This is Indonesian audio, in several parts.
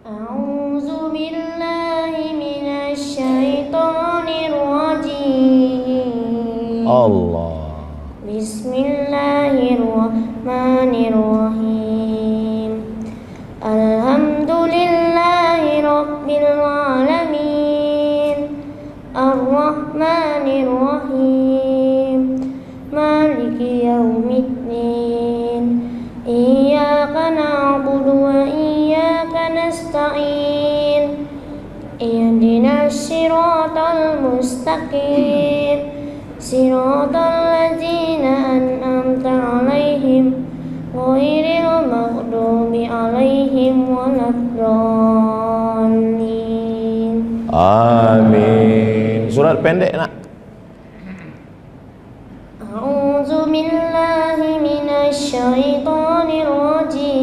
أعوذ بالله من الشيطان الرجيم. Allah. بسم الله الرحمن الرحيم. الحمد لله رب العالمين الرحمن الرحيم مالك يوم الدين إياك نعبد وإياك نستعين اهدنا الصراط المستقيم صراط الذين أنعمت عليهم غير المغضوب عليهم ولا الضالين. Amin. Surat pendek nak. A'udzu billahi minasy syaithanir rajim.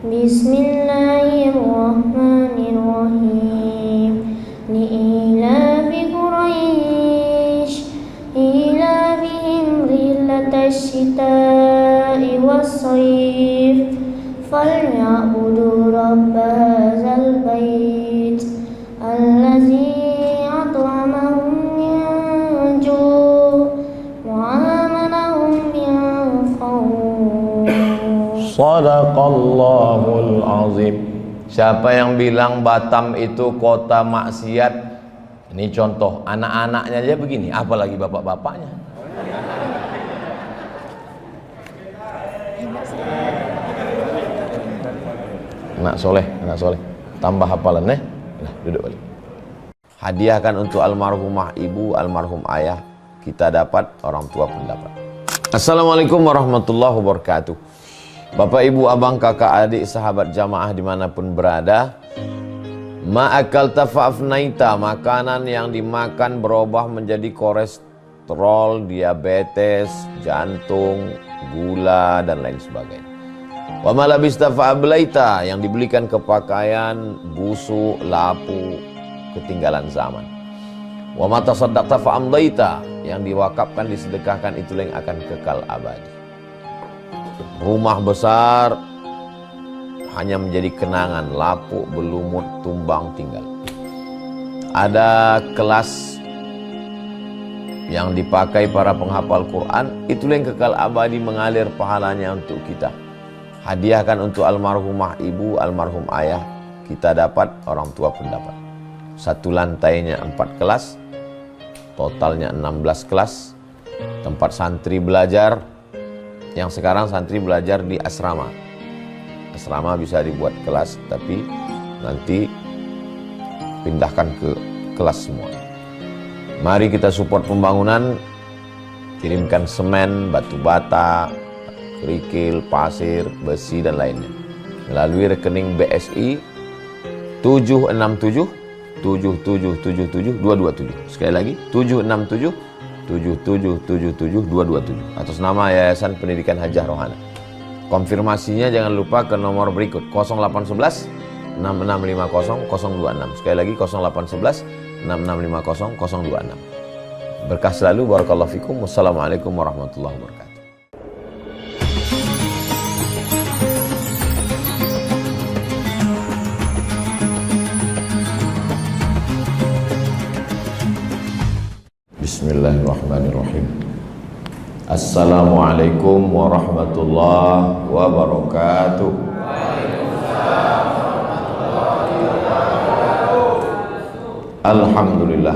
Bismillahirrahmanirrahim. Li'ilafi Quraisy ilafihim rihlatash syita'i was-sayf falyabudu rabb hadzal bait allazi at'amahum min ju' wa amanahum min khawf. Shadaqallahul azim. Siapa yang bilang Batam itu kota maksiat, ini contoh anak-anaknya aja begini, apalagi bapak-bapaknya. Anak soleh, tambah hafalan Nah, duduk balik. Hadiahkan untuk almarhumah ibu, almarhum ayah, kita dapat, orang tua pun dapat. Assalamualaikum warahmatullahi wabarakatuh. Bapak, ibu, abang, kakak, adik, sahabat jamaah dimanapun berada, ma'akalta fa'afnaita, makanan yang dimakan berubah menjadi kolesterol, diabetes, jantung, gula, dan lain sebagainya. Wa malabista fa'ablaita, yang dibelikan ke pakaian, busuk, lapu, ketinggalan zaman. Wa mata saddaqta fa'amdaita, yang diwakafkan, disedekahkan, itulah yang akan kekal abadi. Rumah besar hanya menjadi kenangan, lapuk, berlumut, tumbang, tinggal. Ada kelas yang dipakai para penghafal Quran, itulah yang kekal abadi, mengalir pahalanya untuk kita. Hadiahkan untuk almarhumah ibu, almarhum ayah, kita dapat, orang tua pun dapat. Satu lantainya 4 kelas, totalnya 16 kelas, tempat santri belajar. Yang sekarang santri belajar di asrama. Asrama bisa dibuat kelas, tapi nanti pindahkan ke kelas semua. Mari kita support pembangunan, kirimkan semen, batu bata, kerikil, pasir, besi, dan lainnya melalui rekening BSI 767 7777 227. Sekali lagi 767 7777 227 atas nama Yayasan Pendidikan Hajah Rohana. Konfirmasinya jangan lupa ke nomor berikut 0811 6650 026. Sekali lagi 0811 6650 026. Berkah selalu, barakallahu fikum. Wassalamualaikum warahmatullahi wabarakatuh. Bismillahirrahmanirrahim. Assalamualaikum warahmatullahi wabarakatuh. Alhamdulillah.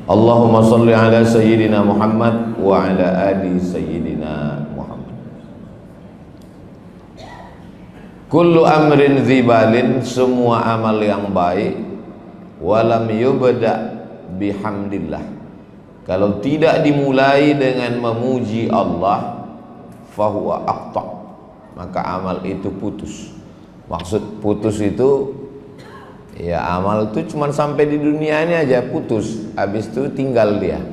Allahumma salli ala sayyidina Muhammad wa ala ali sayyidina Muhammad. Kullu amrin dzibalin, semua amal yang baik, walam yubda bihamdillah, kalau tidak dimulai dengan memuji Allah, fahuwa aqta, maka amal itu putus. Maksud putus itu, ya amal itu cuma sampai di dunia ini aja putus, habis itu tinggal dia.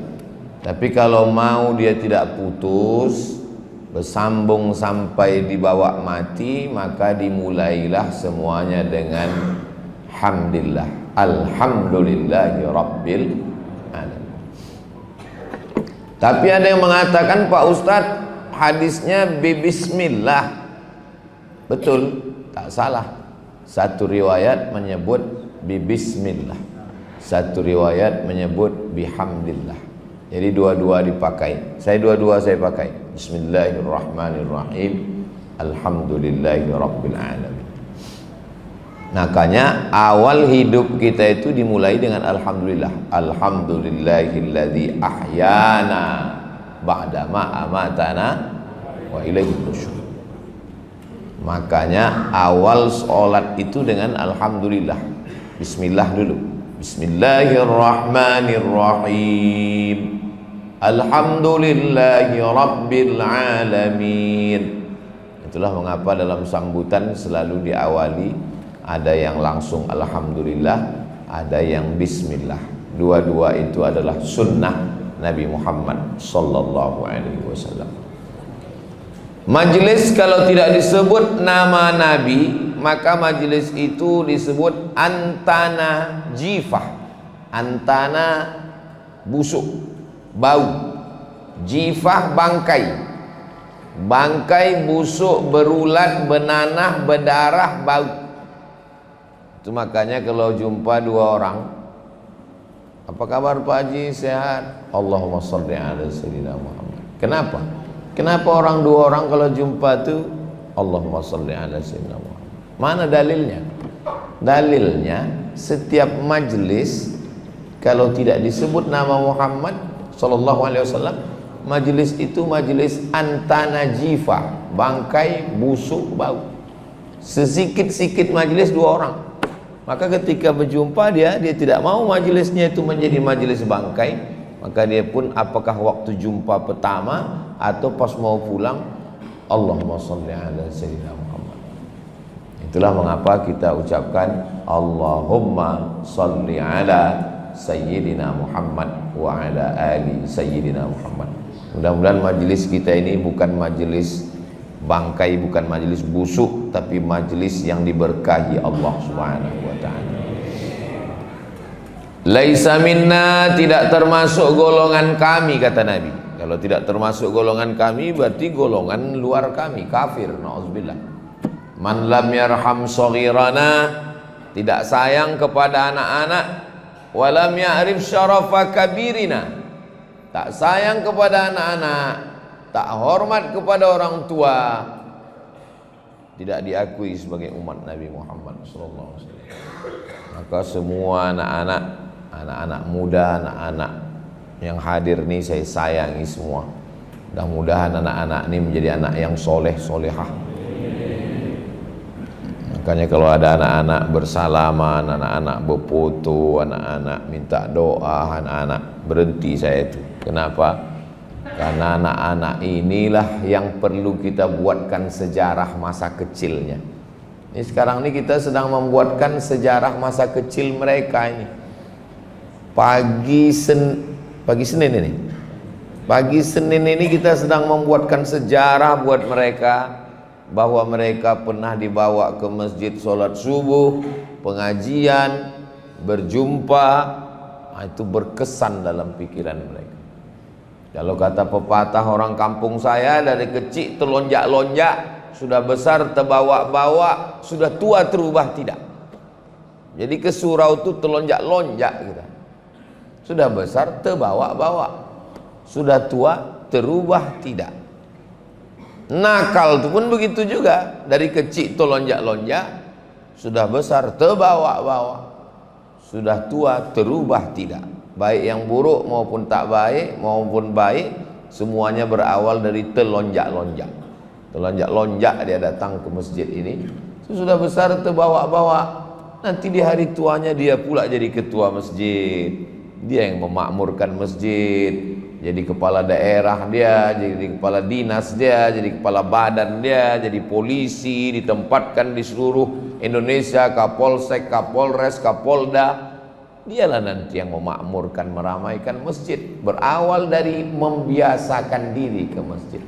Tapi kalau mau dia tidak putus, bersambung sampai dibawa mati, maka dimulailah semuanya dengan hamdillah. Alhamdulillahi Rabbil Alamin. Tapi ada yang mengatakan, Pak Ustadz, hadisnya bismillah. Betul, tak salah. Satu riwayat menyebut bismillah, satu riwayat menyebut bihamdillah. Jadi dua-dua dipakai. Dua-dua saya pakai. Bismillahirrahmanirrahim. Alhamdulillahi rabbil alamin. Makanya awal hidup kita itu dimulai dengan alhamdulillah. Alhamdulillahilladzi ahyana ba'da ma amatana wa ilaihi nusyur. Makanya awal sholat itu dengan alhamdulillah. Bismillah dulu. Bismillahirrahmanirrahim. Alhamdulillahi rabbil alamin. Itulah mengapa dalam sambutan selalu diawali ada yang langsung alhamdulillah, ada yang bismillah. Dua-dua itu adalah sunnah Nabi Muhammad sallallahu alaihi wasallam. Majelis kalau tidak disebut nama Nabi, maka majelis itu disebut antana jifah. Antana busuk, bau. Jifah bangkai. Bangkai busuk, berulat, benanah, berdarah, bau. Itu makanya kalau jumpa dua orang, apa kabar Pak Haji, sehat? Allahumma sholli ala sayyidina Muhammad. Kenapa? Kenapa dua orang kalau jumpa tuh Allahumma sholli ala sayyidina Muhammad? Mana dalilnya? Dalilnya setiap majelis kalau tidak disebut nama Muhammad sallallahu alaihi wasallam, majelis itu majelis antana jifah, bangkai busuk bau. Sesikit-sikit majelis dua orang. Maka ketika berjumpa dia tidak mau majelisnya itu menjadi majelis bangkai, maka dia pun apakah waktu jumpa pertama atau pas mau pulang, Allahumma sholli ala sayyidina Muhammad. Itulah mengapa kita ucapkan Allahumma sholli ala sayyidina Muhammad wa ala ali sayyidina Muhammad. Mudah-mudahan majelis kita ini bukan majelis bangkai, bukan majelis busuk, tapi majelis yang diberkahi Allah Subhanahu wa taala. Laisa minna, tidak termasuk golongan kami, kata Nabi. Kalau tidak termasuk golongan kami berarti golongan luar kami, kafir, na'udzubillah. Man lam yarham shaghirana, tidak sayang kepada anak-anak, wa lam ya'rif syarafa kabirina, tak sayang kepada anak-anak, tak hormat kepada orang tua, tidak diakui sebagai umat Nabi Muhammad sallallahu alaihi wasallam. Maka semua anak-anak muda, anak-anak yang hadir nih saya sayangi semua. Mudah-mudahan anak-anak ini menjadi anak yang soleh, solehah. Makanya kalau ada anak-anak bersalaman, anak-anak berfoto, anak-anak minta doa, anak-anak berhenti saya itu. Kenapa? Karena anak-anak inilah yang perlu kita buatkan sejarah masa kecilnya. Ini sekarang ini kita sedang membuatkan sejarah masa kecil mereka ini. Pagi Senin ini kita sedang membuatkan sejarah buat mereka, bahwa mereka pernah dibawa ke masjid sholat subuh, pengajian, berjumpa. Itu berkesan dalam pikiran mereka. Kalau kata pepatah orang kampung saya, dari kecil telonjak-lonjak, sudah besar terbawa-bawa, sudah tua terubah tidak. Jadi ke surau itu telonjak-lonjak kita. Sudah besar terbawa-bawa, sudah tua terubah tidak. Nakal itu pun begitu juga, dari kecil telonjak-lonjak, sudah besar terbawa-bawa, sudah tua terubah tidak. Baik yang buruk maupun tak baik maupun baik, semuanya berawal dari telonjak-lonjak. Telonjak-lonjak dia datang ke masjid ini, sudah besar terbawa-bawa. Nanti di hari tuanya dia pula jadi ketua masjid, dia yang memakmurkan masjid, jadi kepala daerah dia, jadi kepala dinas dia, jadi kepala badan dia, jadi polisi, ditempatkan di seluruh Indonesia, Kapolsek, Kapolres, Kapolda. Dialah nanti yang memakmurkan, meramaikan masjid. Berawal dari membiasakan diri ke masjid.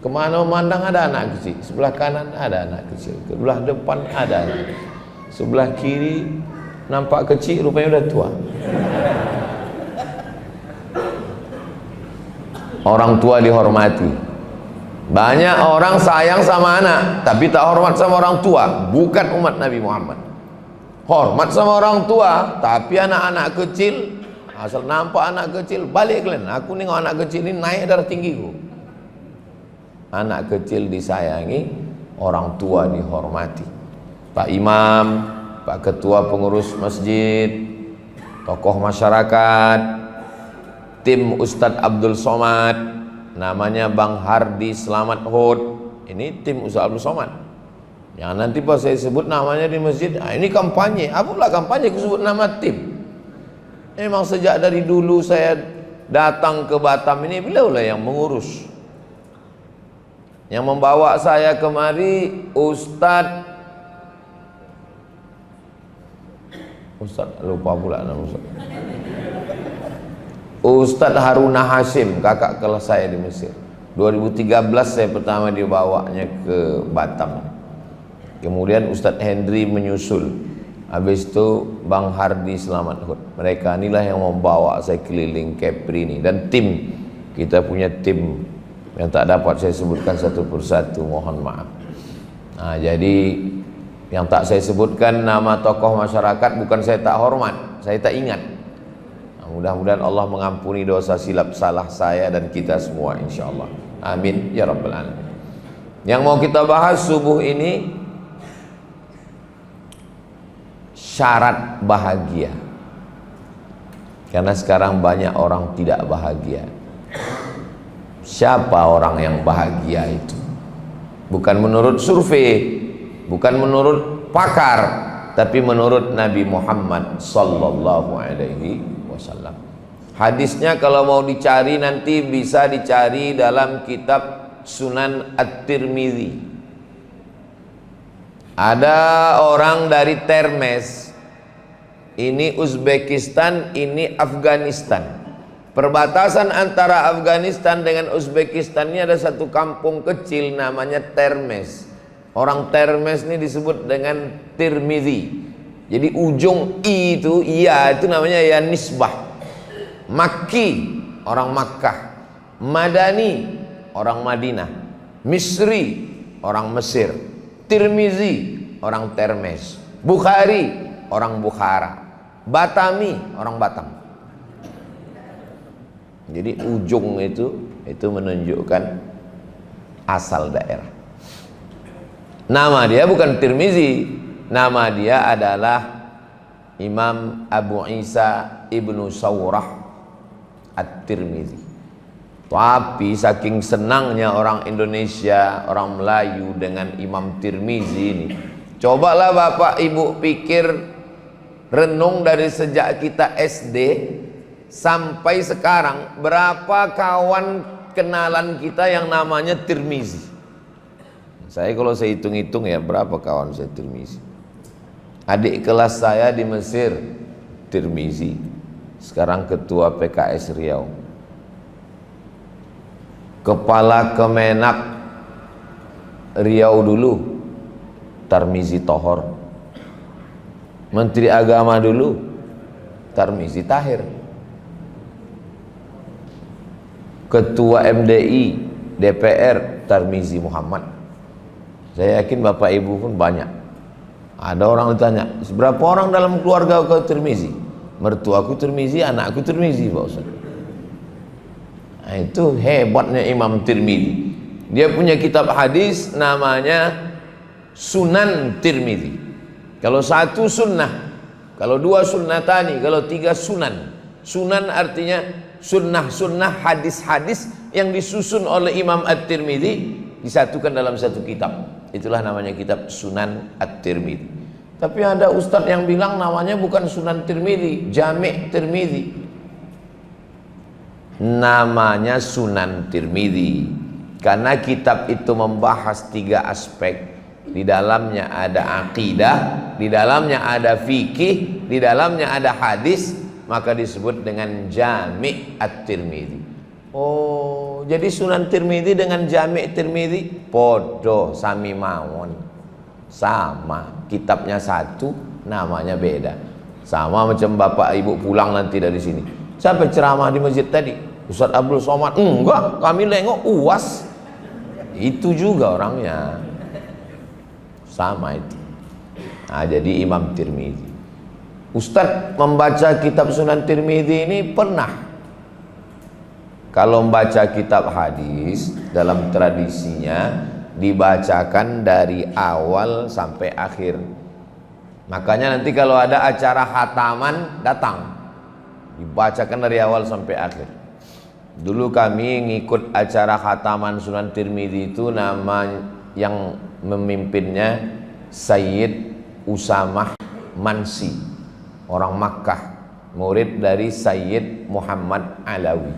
Kemana memandang ada anak kecil, sebelah kanan ada anak kecil, sebelah depan ada anak kecil, sebelah kiri nampak kecil, rupanya udah tua. Orang tua dihormati, Banyak orang sayang sama anak tapi tak hormat sama orang tua, bukan umat Nabi Muhammad. Hormat sama orang tua tapi anak-anak kecil, asal nampak anak kecil balik kalian. Aku nengok anak kecil ini naik darah tinggiku. Anak kecil disayangi, orang tua dihormati. Pak Imam, Pak Ketua Pengurus Masjid, tokoh masyarakat, tim Ustadz Abdul Somad, namanya Bang Hardi Selamat Hud. Ini tim Ustadz Abdul Somad. Yang nanti pas saya sebut namanya di masjid, ini kampanye. Apalah kampanye aku sebut nama tim. Memang sejak dari dulu saya datang ke Batam ini, beliaulah yang mengurus. Yang membawa saya kemari Ustadz lupa pula nama Ustadz Haruna Hashim, kakak kelas saya di Mesir. 2013 saya pertama dibawanya ke Batam. Kemudian Ustadz Hendri menyusul. Habis itu Bang Hardi Selamat Hud. Mereka inilah yang membawa saya keliling Kepri ini. Dan tim, kita punya tim yang tak dapat saya sebutkan satu persatu, mohon maaf. Nah, jadi yang tak saya sebutkan nama tokoh masyarakat bukan saya tak hormat, saya tak ingat. Nah, mudah-mudahan Allah mengampuni dosa silap salah saya dan kita semua insyaallah. Amin ya rabbal alamin. Yang mau kita bahas subuh ini syarat bahagia. Karena sekarang banyak orang tidak bahagia. Siapa orang yang bahagia itu? Bukan menurut survei, bukan menurut pakar, tapi menurut Nabi Muhammad sallallahu alaihi wasallam. Hadisnya kalau mau dicari nanti bisa dicari dalam kitab Sunan At-Tirmidzi. Ada orang dari Termes, ini Uzbekistan, ini Afghanistan. Perbatasan antara Afghanistan dengan Uzbekistan ini ada satu kampung kecil namanya Termes. Orang Termes ini disebut dengan Tirmidzi. Jadi ujung i itu, iya itu namanya ya nisbah. Makki, orang Makkah. Madani, orang Madinah. Misri, orang Mesir. Tirmizi, orang Termes. Bukhari, orang Bukhara. Batami, orang Batam. Jadi ujung itu menunjukkan asal daerah. Nama dia bukan Tirmizi, nama dia adalah Imam Abu Isa Ibnu Sawrah At-Tirmidzi. Tapi saking senangnya orang Indonesia, orang Melayu dengan Imam Tirmizi ini, cobalah Bapak Ibu pikir, renung dari sejak kita SD sampai sekarang, berapa kawan kenalan kita yang namanya Tirmizi? Saya kalau saya hitung-hitung ya, berapa kawan saya Tirmizi? Adik kelas saya di Mesir Tirmizi, sekarang ketua PKS Riau. Kepala Kemenak Riau dulu Tarmizi Tohor. Menteri Agama dulu Tarmizi Tahir. Ketua MDI DPR Tarmizi Muhammad. Saya yakin Bapak Ibu pun banyak. Ada orang ditanya, berapa orang dalam keluarga kau Tirmizi? Mertuaku Tirmizi, anakku Tirmizi, Pak Ustaz. Nah, itu hebatnya Imam Tirmidzi. Dia punya kitab hadis namanya Sunan Tirmidzi. Kalau satu sunnah, kalau dua sunnatani, kalau tiga sunan. Sunan artinya sunnah-sunnah, hadis-hadis yang disusun oleh Imam At-Tirmidzi disatukan dalam satu kitab. Itulah namanya kitab Sunan At-Tirmidzi. Tapi ada ustadz yang bilang namanya bukan Sunan Tirmidzi, Jami' Tirmidzi. Namanya Sunan Tirmidzi karena kitab itu membahas tiga aspek. Di dalamnya ada akidah, di dalamnya ada fikih, di dalamnya ada hadis, maka disebut dengan Jami' At-Tirmidzi. Oh, jadi Sunan Tirmidzi dengan Jami' Tirmidzi podo sami mawon. Sama, kitabnya satu, namanya beda. Sama macam Bapak Ibu pulang nanti dari sini. Siapa ceramah di masjid tadi? Ustadz Abdul Somad? Enggak, kami nengok UAS. Itu juga orangnya sama itu. Nah, jadi Imam Tirmidzi. Ustadz membaca kitab Sunan Tirmidzi ini pernah. Kalau membaca kitab hadis dalam tradisinya dibacakan dari awal sampai akhir. Makanya nanti kalau ada acara khataman datang, dibacakan dari awal sampai akhir. Dulu kami ngikut acara khataman Sunan Tirmidzi itu, nama yang memimpinnya Sayyid Usamah Mansi, orang Makkah, murid dari Sayyid Muhammad Alawi.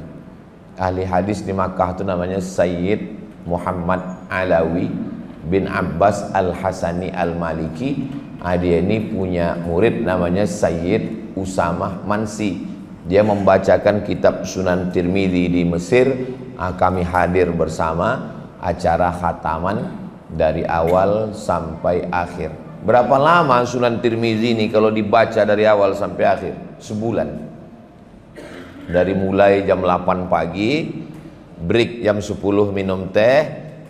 Ahli hadis di Makkah itu namanya Sayyid Muhammad Alawi bin Abbas Al-Hasani Al-Maliki. Dia ini punya murid namanya Sayyid Usamah Mansi. Dia membacakan kitab Sunan Tirmidzi di Mesir. Kami hadir bersama acara khataman dari awal sampai akhir. Berapa lama Sunan Tirmidzi ini kalau dibaca dari awal sampai akhir? Sebulan. Dari mulai jam 8 pagi, break jam 10 minum teh,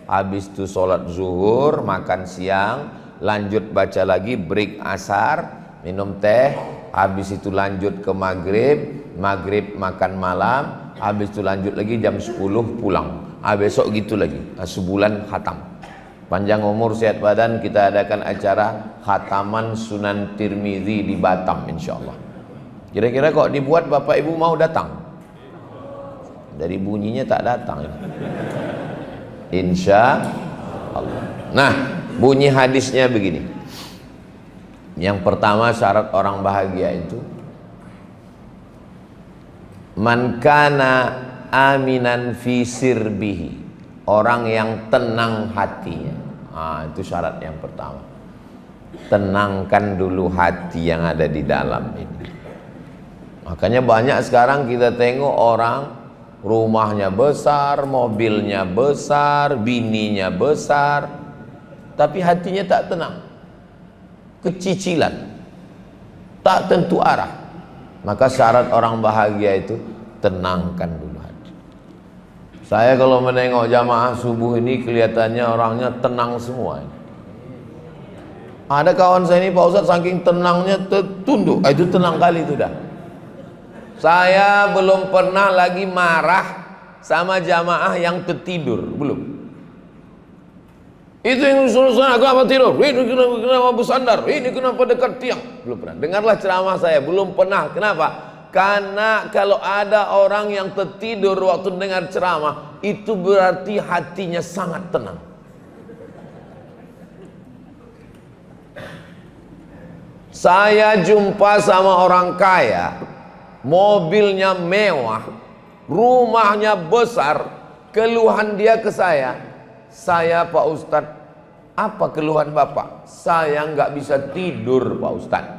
habis itu sholat zuhur, makan siang, lanjut baca lagi, break asar, minum teh, habis itu lanjut ke maghrib, maghrib makan malam, habis itu lanjut lagi jam 10 pulang. Besok gitu lagi, sebulan khatam. Panjang umur sehat badan, kita adakan acara khataman Sunan Tirmidzi di Batam insyaallah. Kira-kira kok dibuat Bapak Ibu mau datang? Dari bunyinya tak datang. Insya Allah. Nah, bunyi hadisnya begini. Yang pertama, syarat orang bahagia itu man kana aminan fi sirbihi, orang yang tenang hatinya. Itu syarat yang pertama. Tenangkan dulu hati yang ada di dalam ini. Makanya banyak sekarang kita tengok orang rumahnya besar, mobilnya besar, bininya besar, tapi hatinya tak tenang, kecicilan, tak tentu arah. Maka syarat orang bahagia itu tenangkan dulu hati. Saya kalau menengok jamaah subuh ini kelihatannya orangnya tenang semua. Ada kawan saya ini Pak Ustadz saking tenangnya tertunduk, itu tenang kali itu dah. Saya belum pernah lagi marah sama jamaah yang tertidur, belum. Itu yang usul-usul, kenapa tidur? Ini kenapa bersandar? Ini kenapa dekat tiang? Belum pernah. Dengarlah ceramah saya, belum pernah. Kenapa? Karena kalau ada orang yang tertidur waktu dengar ceramah, itu berarti hatinya sangat tenang. Saya jumpa sama orang kaya, mobilnya mewah, rumahnya besar, keluhan dia ke saya Pak Ustadz, apa keluhan Bapak? Saya nggak bisa tidur Pak Ustadz.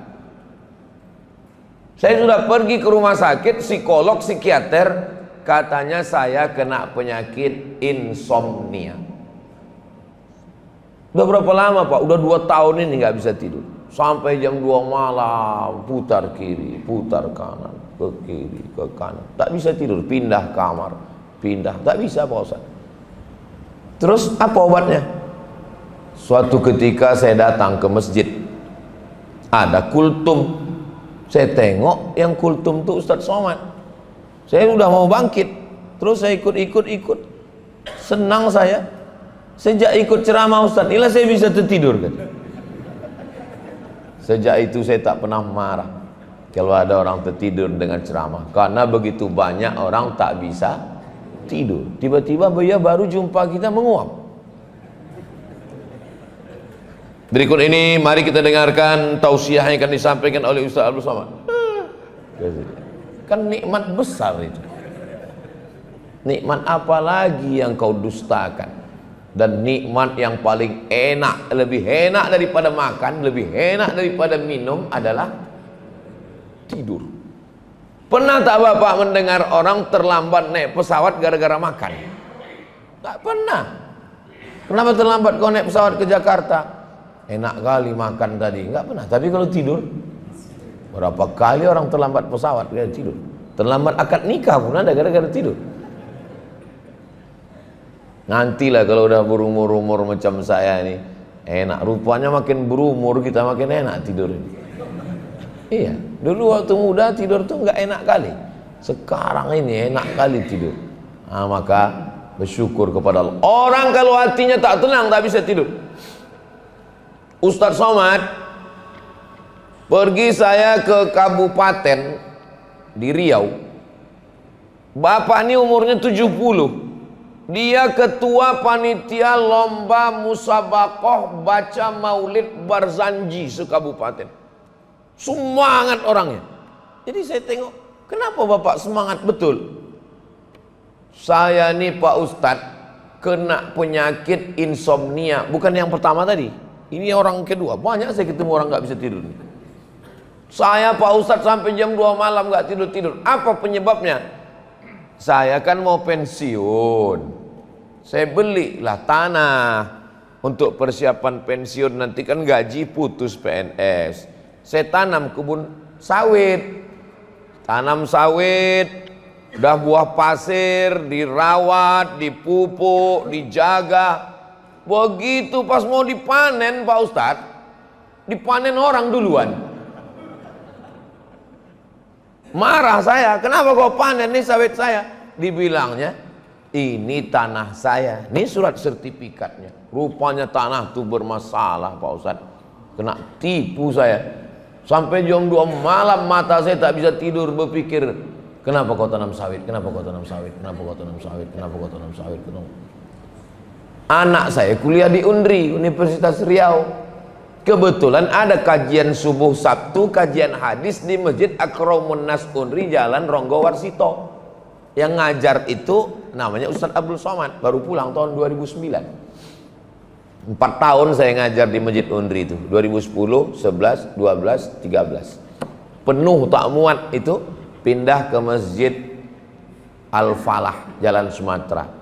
Saya sudah pergi ke rumah sakit, psikolog, psikiater, katanya saya kena penyakit insomnia. Udah berapa lama Pak? Udah 2 tahun ini nggak bisa tidur. Sampai jam 2 malam, putar kiri, putar kanan, ke kiri, ke kanan, tak bisa tidur, pindah kamar, pindah, tak bisa Pak Ustadz. Terus apa obatnya? Suatu ketika saya datang ke masjid, ada kultum. Saya tengok yang kultum itu Ustadz Somad. Saya udah mau bangkit, terus saya ikut, senang saya. Sejak ikut ceramah Ustadz, inilah saya bisa tertidur kan. Sejak itu saya tak pernah marah kalau ada orang tertidur dengan ceramah, karena begitu banyak orang tak bisa tidur. Tiba-tiba dia baru jumpa kita menguap. Berikut ini mari kita dengarkan tausiah yang akan disampaikan oleh Ustaz Abdul Somad. Kan nikmat besar itu. Nikmat apa lagi yang kau dustakan? Dan nikmat yang paling enak, lebih enak daripada makan, lebih enak daripada minum adalah tidur. Pernah tak Bapak mendengar orang terlambat naik pesawat gara-gara makan? Tak pernah. Kenapa terlambat kau naik pesawat ke Jakarta? Enak kali makan tadi. Enggak pernah. Tapi kalau tidur, berapa kali orang terlambat pesawat gara-gara tidur? Terlambat akad nikah pun ada gara-gara tidur. Nantilah kalau udah berumur-umur macam saya ini, enak. Rupanya makin berumur kita makin enak tidur ini. Iya, dulu waktu muda tidur tuh nggak enak kali. Sekarang ini enak kali tidur. Nah, maka bersyukur kepada Allah. Orang kalau hatinya tak tenang tak bisa tidur. Ustadz Somad, pergi saya ke kabupaten di Riau. Bapak ini umurnya 70. Dia ketua panitia lomba musabakoh baca maulid Barzanji sekabupaten. Semangat orangnya. Jadi saya tengok, kenapa Bapak semangat betul? Saya nih Pak Ustadz kena penyakit insomnia. Bukan yang pertama tadi. Ini orang kedua. Banyak saya ketemu orang nggak bisa tidur. Saya Pak Ustadz sampai jam 2 malam nggak tidur-tidur. Apa penyebabnya? Saya kan mau pensiun. Saya belilah tanah untuk persiapan pensiun. Nanti kan gaji putus PNS. Saya tanam kebun sawit. Tanam sawit. Udah buah pasir, dirawat, dipupuk, dijaga. Begitu pas mau dipanen Pak Ustadz, dipanen orang duluan. Marah saya, kenapa kau panen nih sawit saya? Dibilangnya, ini tanah saya, ini surat sertifikatnya. Rupanya tanah itu bermasalah Pak Ustadz. Kena tipu saya. Sampai jam 2 malam mata saya tak bisa tidur berpikir, kenapa kau tanam sawit? Kenapa kau tanam sawit? Kenapa kau tanam sawit? Kenapa kau tanam sawit? Anak saya kuliah di UNRI, Universitas Riau. Kebetulan ada kajian subuh Sabtu, kajian hadis di Masjid Akramun Nas UNRI Jalan Ronggo Warsito. Yang ngajar itu namanya Ustadz Abdul Somad, baru pulang tahun 2009. 4 tahun saya ngajar di Masjid UNRI itu, 2010, 11, 12, 13. Penuh tak muat itu, pindah ke Masjid Al-Falah, Jalan Sumatera.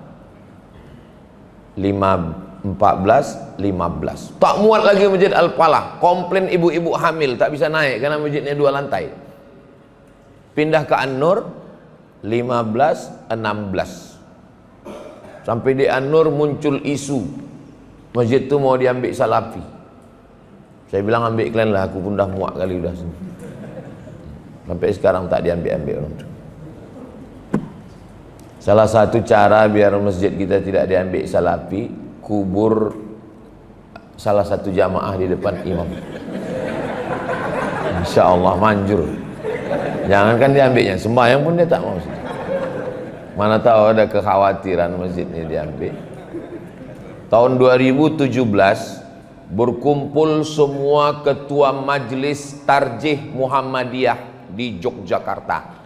14, 15. Tak muat lagi Masjid Al-Falah. Komplain ibu-ibu hamil tak bisa naik karena masjidnya 2 lantai. Pindah ke An-Nur 15, 16. Sampai di An-Nur muncul isu masjid itu mau diambil Salafi. Saya bilang ambil kalian lah, aku pun dah muak kali udah. Sampai sekarang tak diambil orang itu. Salah satu cara biar masjid kita tidak diambil Salafi, kubur salah satu jamaah di depan imam. Insya Allah manjur. Jangankan diambilnya, sembahyang pun dia tak mau. Mana tahu ada kekhawatiran masjid ini diambil. Tahun 2017 berkumpul semua ketua majelis tarjih Muhammadiyah di Yogyakarta.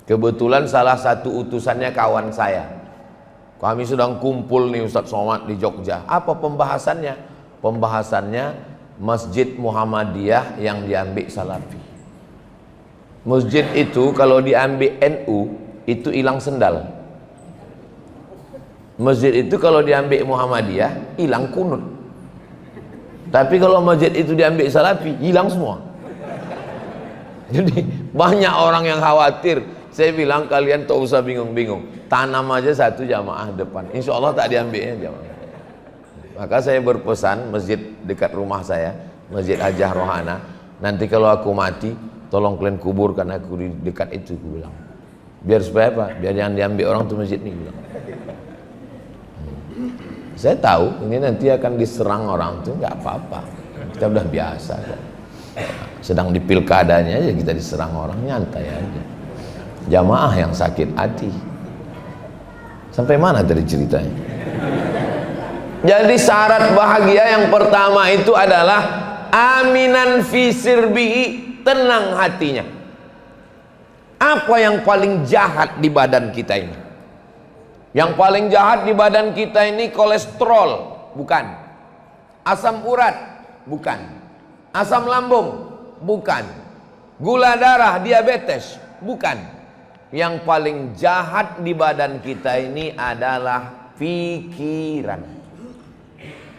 Kebetulan salah satu utusannya kawan saya. Kami sedang kumpul nih Ustadz Somad di Jogja. Apa pembahasannya? Pembahasannya Masjid Muhammadiyah yang diambil Salafi. Masjid itu kalau diambil NU itu hilang sendal. Masjid itu kalau diambil Muhammadiyah hilang kunut. Tapi kalau masjid itu diambil Salafi hilang semua. Jadi banyak orang yang khawatir. Saya bilang kalian tak usah bingung-bingung, tanam aja satu jamaah depan, insya Allah tak diambilnya jamaah. Maka saya berpesan masjid dekat rumah saya, Masjid Hajah Rohana, nanti kalau aku mati tolong kalian kuburkan aku di dekat itu, aku bilang. Biar supaya apa? Biar jangan diambil orang tuh masjid ini, bilang. Saya tahu ini nanti akan diserang orang tuh, nggak apa-apa, kita udah biasa kok. Sedang di pilkadanya aja kita diserang orang, nyantai aja. Jamaah yang sakit hati. Sampai mana tadi ceritanya? Jadi syarat bahagia yang pertama itu adalah aminan fi sirbihi, tenang hatinya. Apa yang paling jahat di badan kita ini? Yang paling jahat di badan kita ini kolesterol, bukan. Asam urat, bukan. Asam lambung, bukan. Gula darah, diabetes, bukan. Yang paling jahat di badan kita ini adalah pikiran.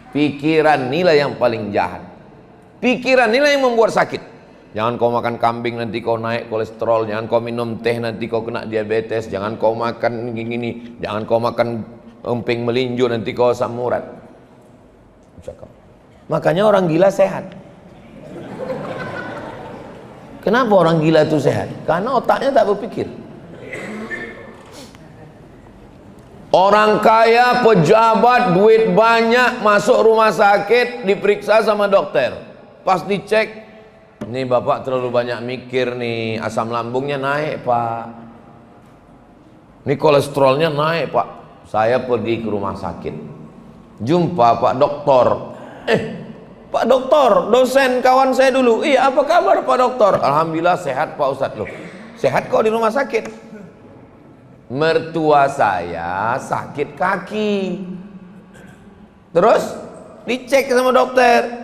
Pikiran inilah yang paling jahat. Pikiran inilah yang membuat sakit. Jangan kau makan kambing nanti kau naik kolesterol. Jangan kau minum teh nanti kau kena diabetes. Jangan kau makan gini. Jangan kau makan emping melinjo nanti kau asam urat. Cakap. Makanya orang gila sehat. Kenapa orang gila itu sehat? Karena otaknya tak berpikir. Orang kaya, pejabat, duit banyak, masuk rumah sakit, diperiksa sama dokter. Pas dicek, nih bapak terlalu banyak mikir nih, asam lambungnya naik pak, nih kolesterolnya naik pak. Saya pergi ke rumah sakit, jumpa pak dokter. Pak dokter, dosen kawan saya dulu. Iya, apa kabar pak dokter? Alhamdulillah sehat pak ustadz. Loh, sehat kok di rumah sakit? Mertua saya sakit kaki, terus dicek sama dokter.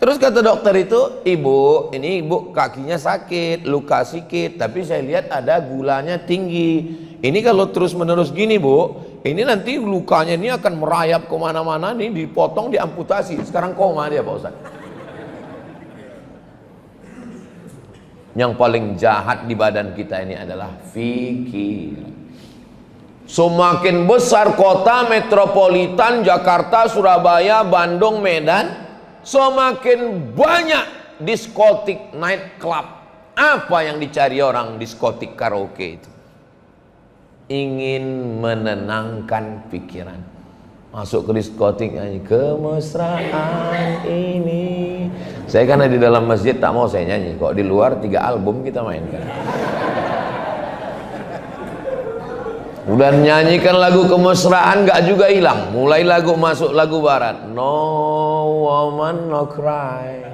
Terus kata dokter itu, ibu, ini ibu kakinya sakit, luka sedikit, tapi saya lihat ada gulanya tinggi. Ini kalau terus menerus gini bu, ini nanti lukanya ini akan merayap kemana-mana, nih dipotong, diamputasi. Sekarang koma dia pak Ustaz. Yang paling jahat di badan kita ini adalah fikir. Semakin besar kota metropolitan, Jakarta, Surabaya, Bandung, Medan, semakin banyak diskotik, night club. Apa yang dicari orang diskotik karaoke itu? Ingin menenangkan pikiran. Masuk ke diskotik nyanyi kemesraan ini. Saya karena di dalam masjid tak mau saya nyanyi. Kok di luar 3 album kita mainkan. Udah nyanyikan lagu kemesraan gak juga hilang. Mulai lagu masuk lagu barat. No woman no cry.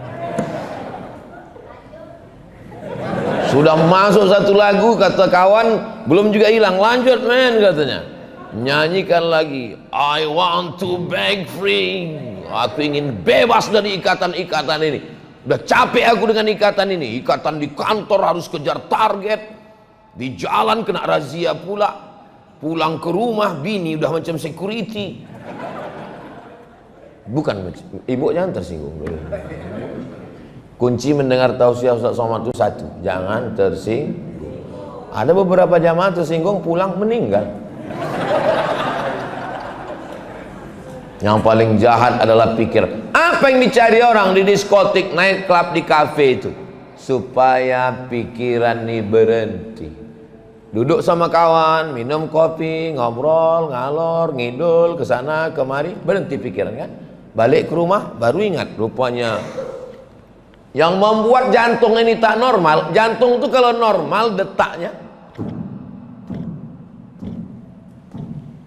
Sudah masuk satu lagu, kata kawan belum juga hilang. Lanjut men katanya. Nyanyikan lagi. I want to break free. Aku ingin bebas dari ikatan-ikatan ini. Udah capek aku dengan ikatan ini. Ikatan di kantor harus kejar target. Di jalan kena razia pula. Pulang ke rumah bini udah macam security. Bukan, ibu jangan tersinggung. Kunci mendengar tausiah Ustaz Somad itu satu, jangan tersinggung. Ada beberapa jamaah tersinggung pulang meninggal. Yang paling jahat adalah pikir. Apa yang dicari orang di diskotik, night club, di cafe itu? Supaya pikiran ini berhenti. Duduk sama kawan, minum kopi, ngobrol, ngalor, ngidul, kesana kemari, berhenti pikiran kan? Balik ke rumah, baru ingat rupanya. Yang membuat jantung ini tak normal, jantung itu kalau normal detaknya.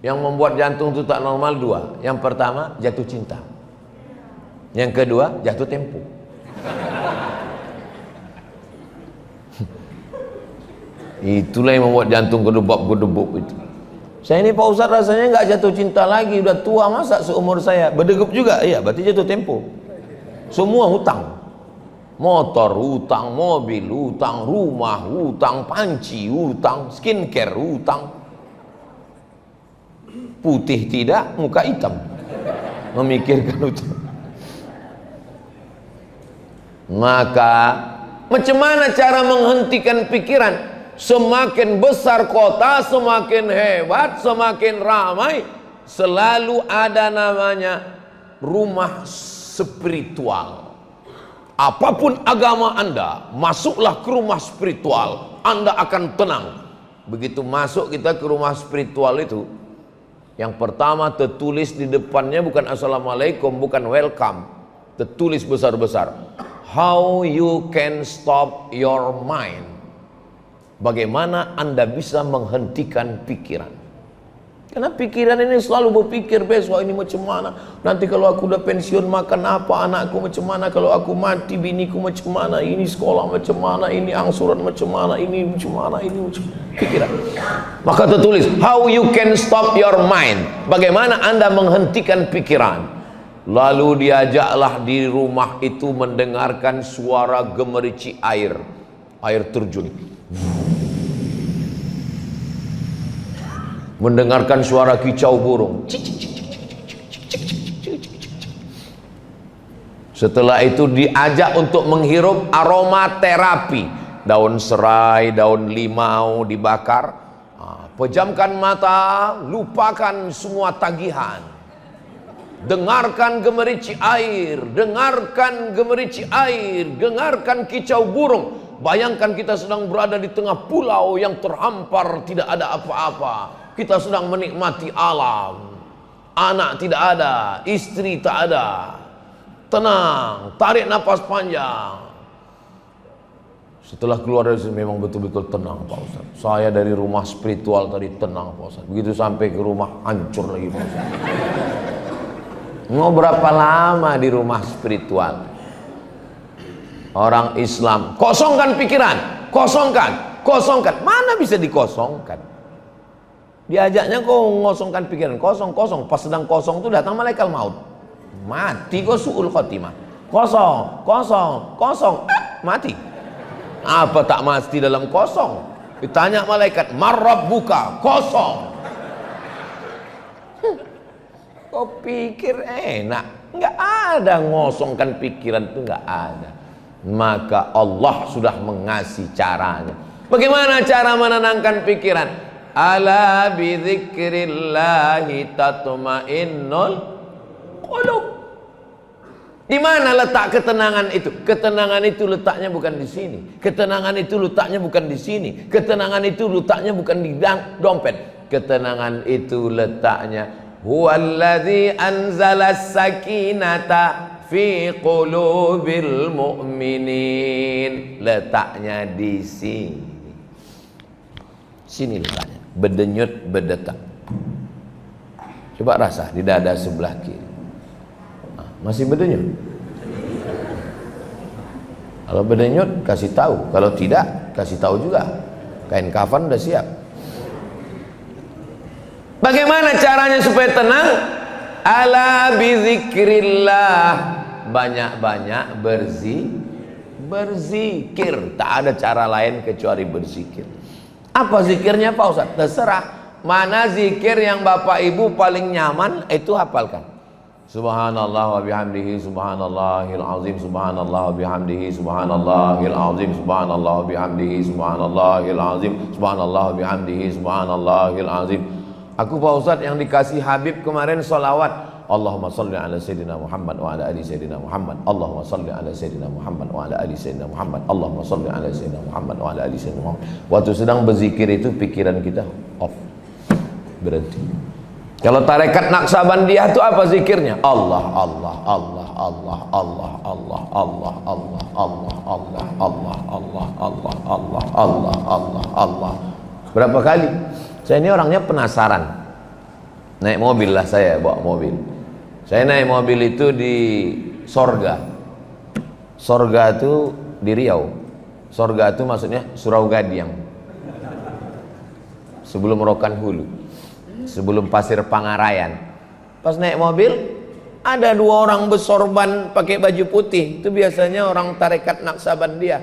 Yang membuat jantung itu tak normal 2. Yang pertama, jatuh cinta. Yang kedua, jatuh tempo. Itulah yang membuat jantung gedebuk itu. Saya ini Pak Ustaz rasanya nggak jatuh cinta lagi, udah tua masa seumur saya. Berdegup juga, iya berarti jatuh tempo. Semua hutang. Motor hutang, mobil hutang, rumah hutang, panci hutang, skincare hutang. Putih tidak, muka hitam. Memikirkan hutang. Maka macam mana cara menghentikan pikiran? Semakin besar kota, semakin hebat, semakin ramai, selalu ada namanya rumah spiritual. Apapun agama Anda, masuklah ke rumah spiritual, Anda akan tenang. Begitu masuk kita ke rumah spiritual itu, yang pertama tertulis di depannya bukan assalamualaikum, bukan welcome, tertulis besar-besar, how you can stop your mind. Bagaimana Anda bisa menghentikan pikiran? Karena pikiran ini selalu berpikir besok ini macam mana, nanti kalau aku udah pensiun makan apa, anakku macam mana, kalau aku mati biniku macam mana, ini sekolah macam mana, ini angsuran macam mana, ini macam mana, ini macam mana. Pikiran. Maka tertulis how you can stop your mind. Bagaimana Anda menghentikan pikiran? Lalu diajaklah di rumah itu mendengarkan suara gemericik air terjun. Mendengarkan suara kicau burung. Setelah itu diajak untuk menghirup aromaterapi. Daun serai, daun limau dibakar, Pejamkan mata, lupakan semua tagihan. Dengarkan gemerici air, dengarkan gemerici air, dengarkan kicau burung. Bayangkan kita sedang berada di tengah pulau yang terhampar, tidak ada apa-apa. Kita sedang menikmati alam. Anak tidak ada, istri tak ada. Tenang, tarik nafas panjang. Setelah keluar dari sini memang betul-betul tenang Pak Ustaz. Saya dari rumah spiritual tadi tenang Pak Ustaz. Begitu sampai ke rumah hancur lagi Pak Ustaz. Mau berapa lama di rumah spiritual? Orang Islam, kosongkan pikiran, kosongkan. Mana bisa dikosongkan? Diajaknya kok ngosongkan pikiran, kosong. Pas sedang kosong itu datang malaikat maut. Mati kok su'ul khotimah. Kosong. Mati. Apa tak mati dalam kosong? Ditanya malaikat, marrabbuka, kosong. Kok pikir enak? Nggak ada ngosongkan pikiran itu, nggak ada. Maka Allah sudah mengasih caranya. Bagaimana cara menenangkan pikiran? Ala bidzikrillahi tatmainnul qulub. Di mana letak ketenangan itu? Ketenangan itu letaknya bukan di sini. Ketenangan itu letaknya bukan di sini. Ketenangan itu letaknya bukan di dompet. Ketenangan itu letaknya huwallazi anzalas sakinata fi qulubil mu'minin. Letaknya di sini. Sini letaknya. Berdenyut, berdetak. Coba rasa di dada sebelah kiri. Masih berdenyut? Kalau berdenyut kasih tahu, kalau tidak kasih tahu juga. Kain kafan udah siap. Bagaimana caranya supaya tenang? Ala bizikrillah. Banyak-banyak berzikir. Tak ada cara lain kecuali berzikir. Apa zikirnya Pak Ustaz? Terserah. Mana zikir yang Bapak Ibu paling nyaman, itu hafalkan. Subhanallah wa bihamdihi subhanallahil azim, subhanallah wa bihamdihi subhanallahil azim, subhanallah wa bihamdihi subhanallahil azim, subhanallah wa bihamdihi subhanallahil azim. Aku Pak Ustaz yang dikasih Habib kemarin sholawat, Allahumma salli ala sayyidina Muhammad wa ala ali sayyidina Muhammad, Allahumma salli ala sayyidina Muhammad wa ala ali sayyidina Muhammad, Allahumma salli ala sayyidina Muhammad wa ala ali sayyidina Muhammad. Waktu sedang berzikir itu pikiran kita off, berhenti. Kalau tarekat Naqsabandiyah itu apa zikirnya? Allah, Allah, Allah, Allah, Allah, Allah, Allah, Allah, Allah, Allah, Allah, Allah, Allah, Allah, Allah, Allah, Allah. Berapa kali? Saya ini orangnya penasaran. Naik mobil lah saya, bawa mobil. Saya naik mobil itu di Sorga. Sorga itu di Riau. Sorga itu maksudnya Surau Gadiang. Sebelum Rokan Hulu. Sebelum Pasir Pangarayan. Pas naik mobil ada dua orang bersorban pakai baju putih. Itu biasanya orang tarekat Naqsabandiyah.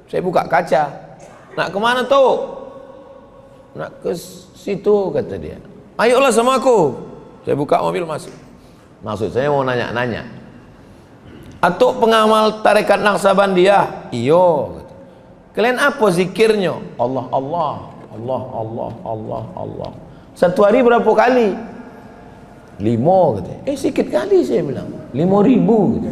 Saya buka kaca. Nak kemana tuh? Nak ke situ kata dia. Ayolah sama aku. Saya buka mobil masuk. Maksud saya mau nanya-nanya. Atuk pengamal tarekat Naqsabandiyah? Iyo. Kalian apa zikirnya? Allah, Allah, Allah, Allah, Allah, Allah. Satu hari berapa kali? 5 katanya. Sikit kali saya bilang. 5.000 gitu.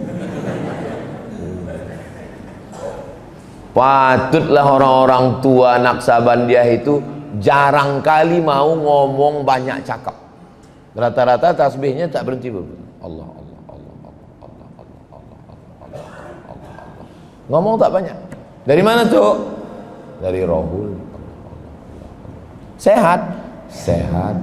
Patutlah orang-orang tua Naqsabandiyah itu jarang kali mau ngomong, banyak cakap. Rata-rata tasbihnya tak berhenti berhenti. Allah, Allah, Allah, Allah, Allah, Allah, Allah, Allah, Allah, Allah. Ngomong tak banyak. Dari mana tuh? Dari Rohul. Sehat. Sehat.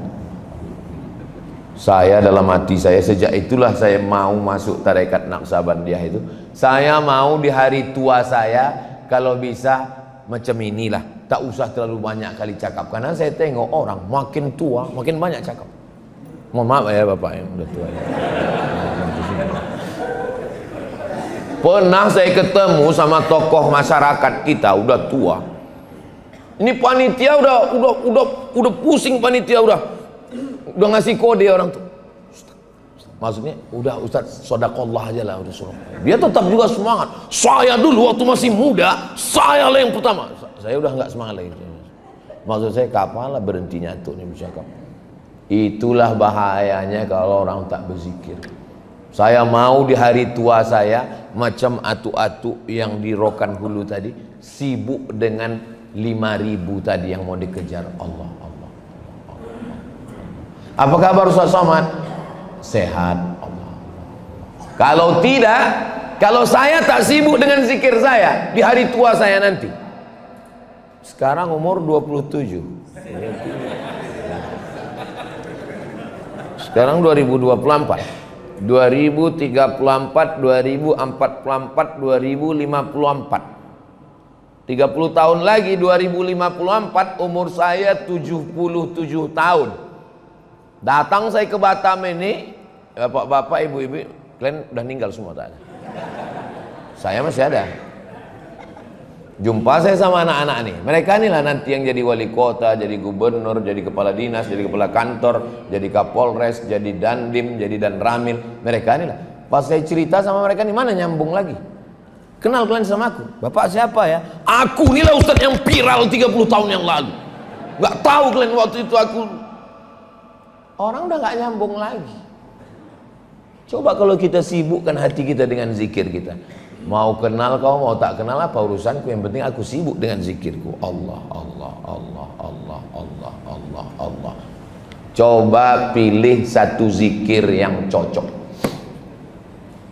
Saya dalam hati saya sejak itulah saya mau masuk tarekat Naqsabandiyah itu. Saya mau di hari tua saya kalau bisa macam inilah, tak usah terlalu banyak kali cakap, karena saya tengok orang makin tua makin banyak cakap. Mohon maaf ya Bapak yang udah tua ya. Pernah saya ketemu sama tokoh masyarakat kita udah tua. Ini panitia udah pusing, panitia udah ngasih kode orang tuh. Maksudnya udah Ustaz sodakallah aja lah, udah suruh. Dia tetap juga semangat. Saya dulu waktu masih muda, saya lah yang pertama. Saya udah nggak semangat lagi. Maksud saya kapan lah berhentinya tuh nih bercakap. Itulah bahayanya kalau orang tak berzikir. Saya mau di hari tua saya macam atu-atu yang di Rokan Hulu tadi, sibuk dengan 5.000 tadi yang mau dikejar. Allah. Apa kabar Ustaz Somad? Sehat. Allah. Kalau tidak, kalau saya tak sibuk dengan zikir saya di hari tua saya nanti. Sekarang umur 27. Sekarang 2024. 2034, 2044, 2054. 30 tahun lagi 2054 umur saya 77 tahun. Datang saya ke Batam ini, bapak-bapak, ibu-ibu, kalian udah meninggal semua tak ada. Saya masih ada. Jumpa saya sama anak-anak nih. Mereka inilah nanti yang jadi wali kota, jadi gubernur, jadi kepala dinas, jadi kepala kantor, jadi kapolres, jadi dandim, jadi danramil. Mereka inilah. Pas saya cerita sama mereka nih, mana nyambung lagi? Kenal kalian sama aku? Bapak siapa ya? Aku inilah Ustadz yang viral 30 tahun yang lalu. Gak tahu kalian waktu itu aku. Orang udah gak nyambung lagi. Coba kalau kita sibukkan hati kita dengan zikir kita. Mau kenal kau, mau tak kenal apa urusanku, yang penting aku sibuk dengan zikirku. Allah, Allah, Allah, Allah, Allah, Allah, Allah. Coba pilih satu zikir yang cocok.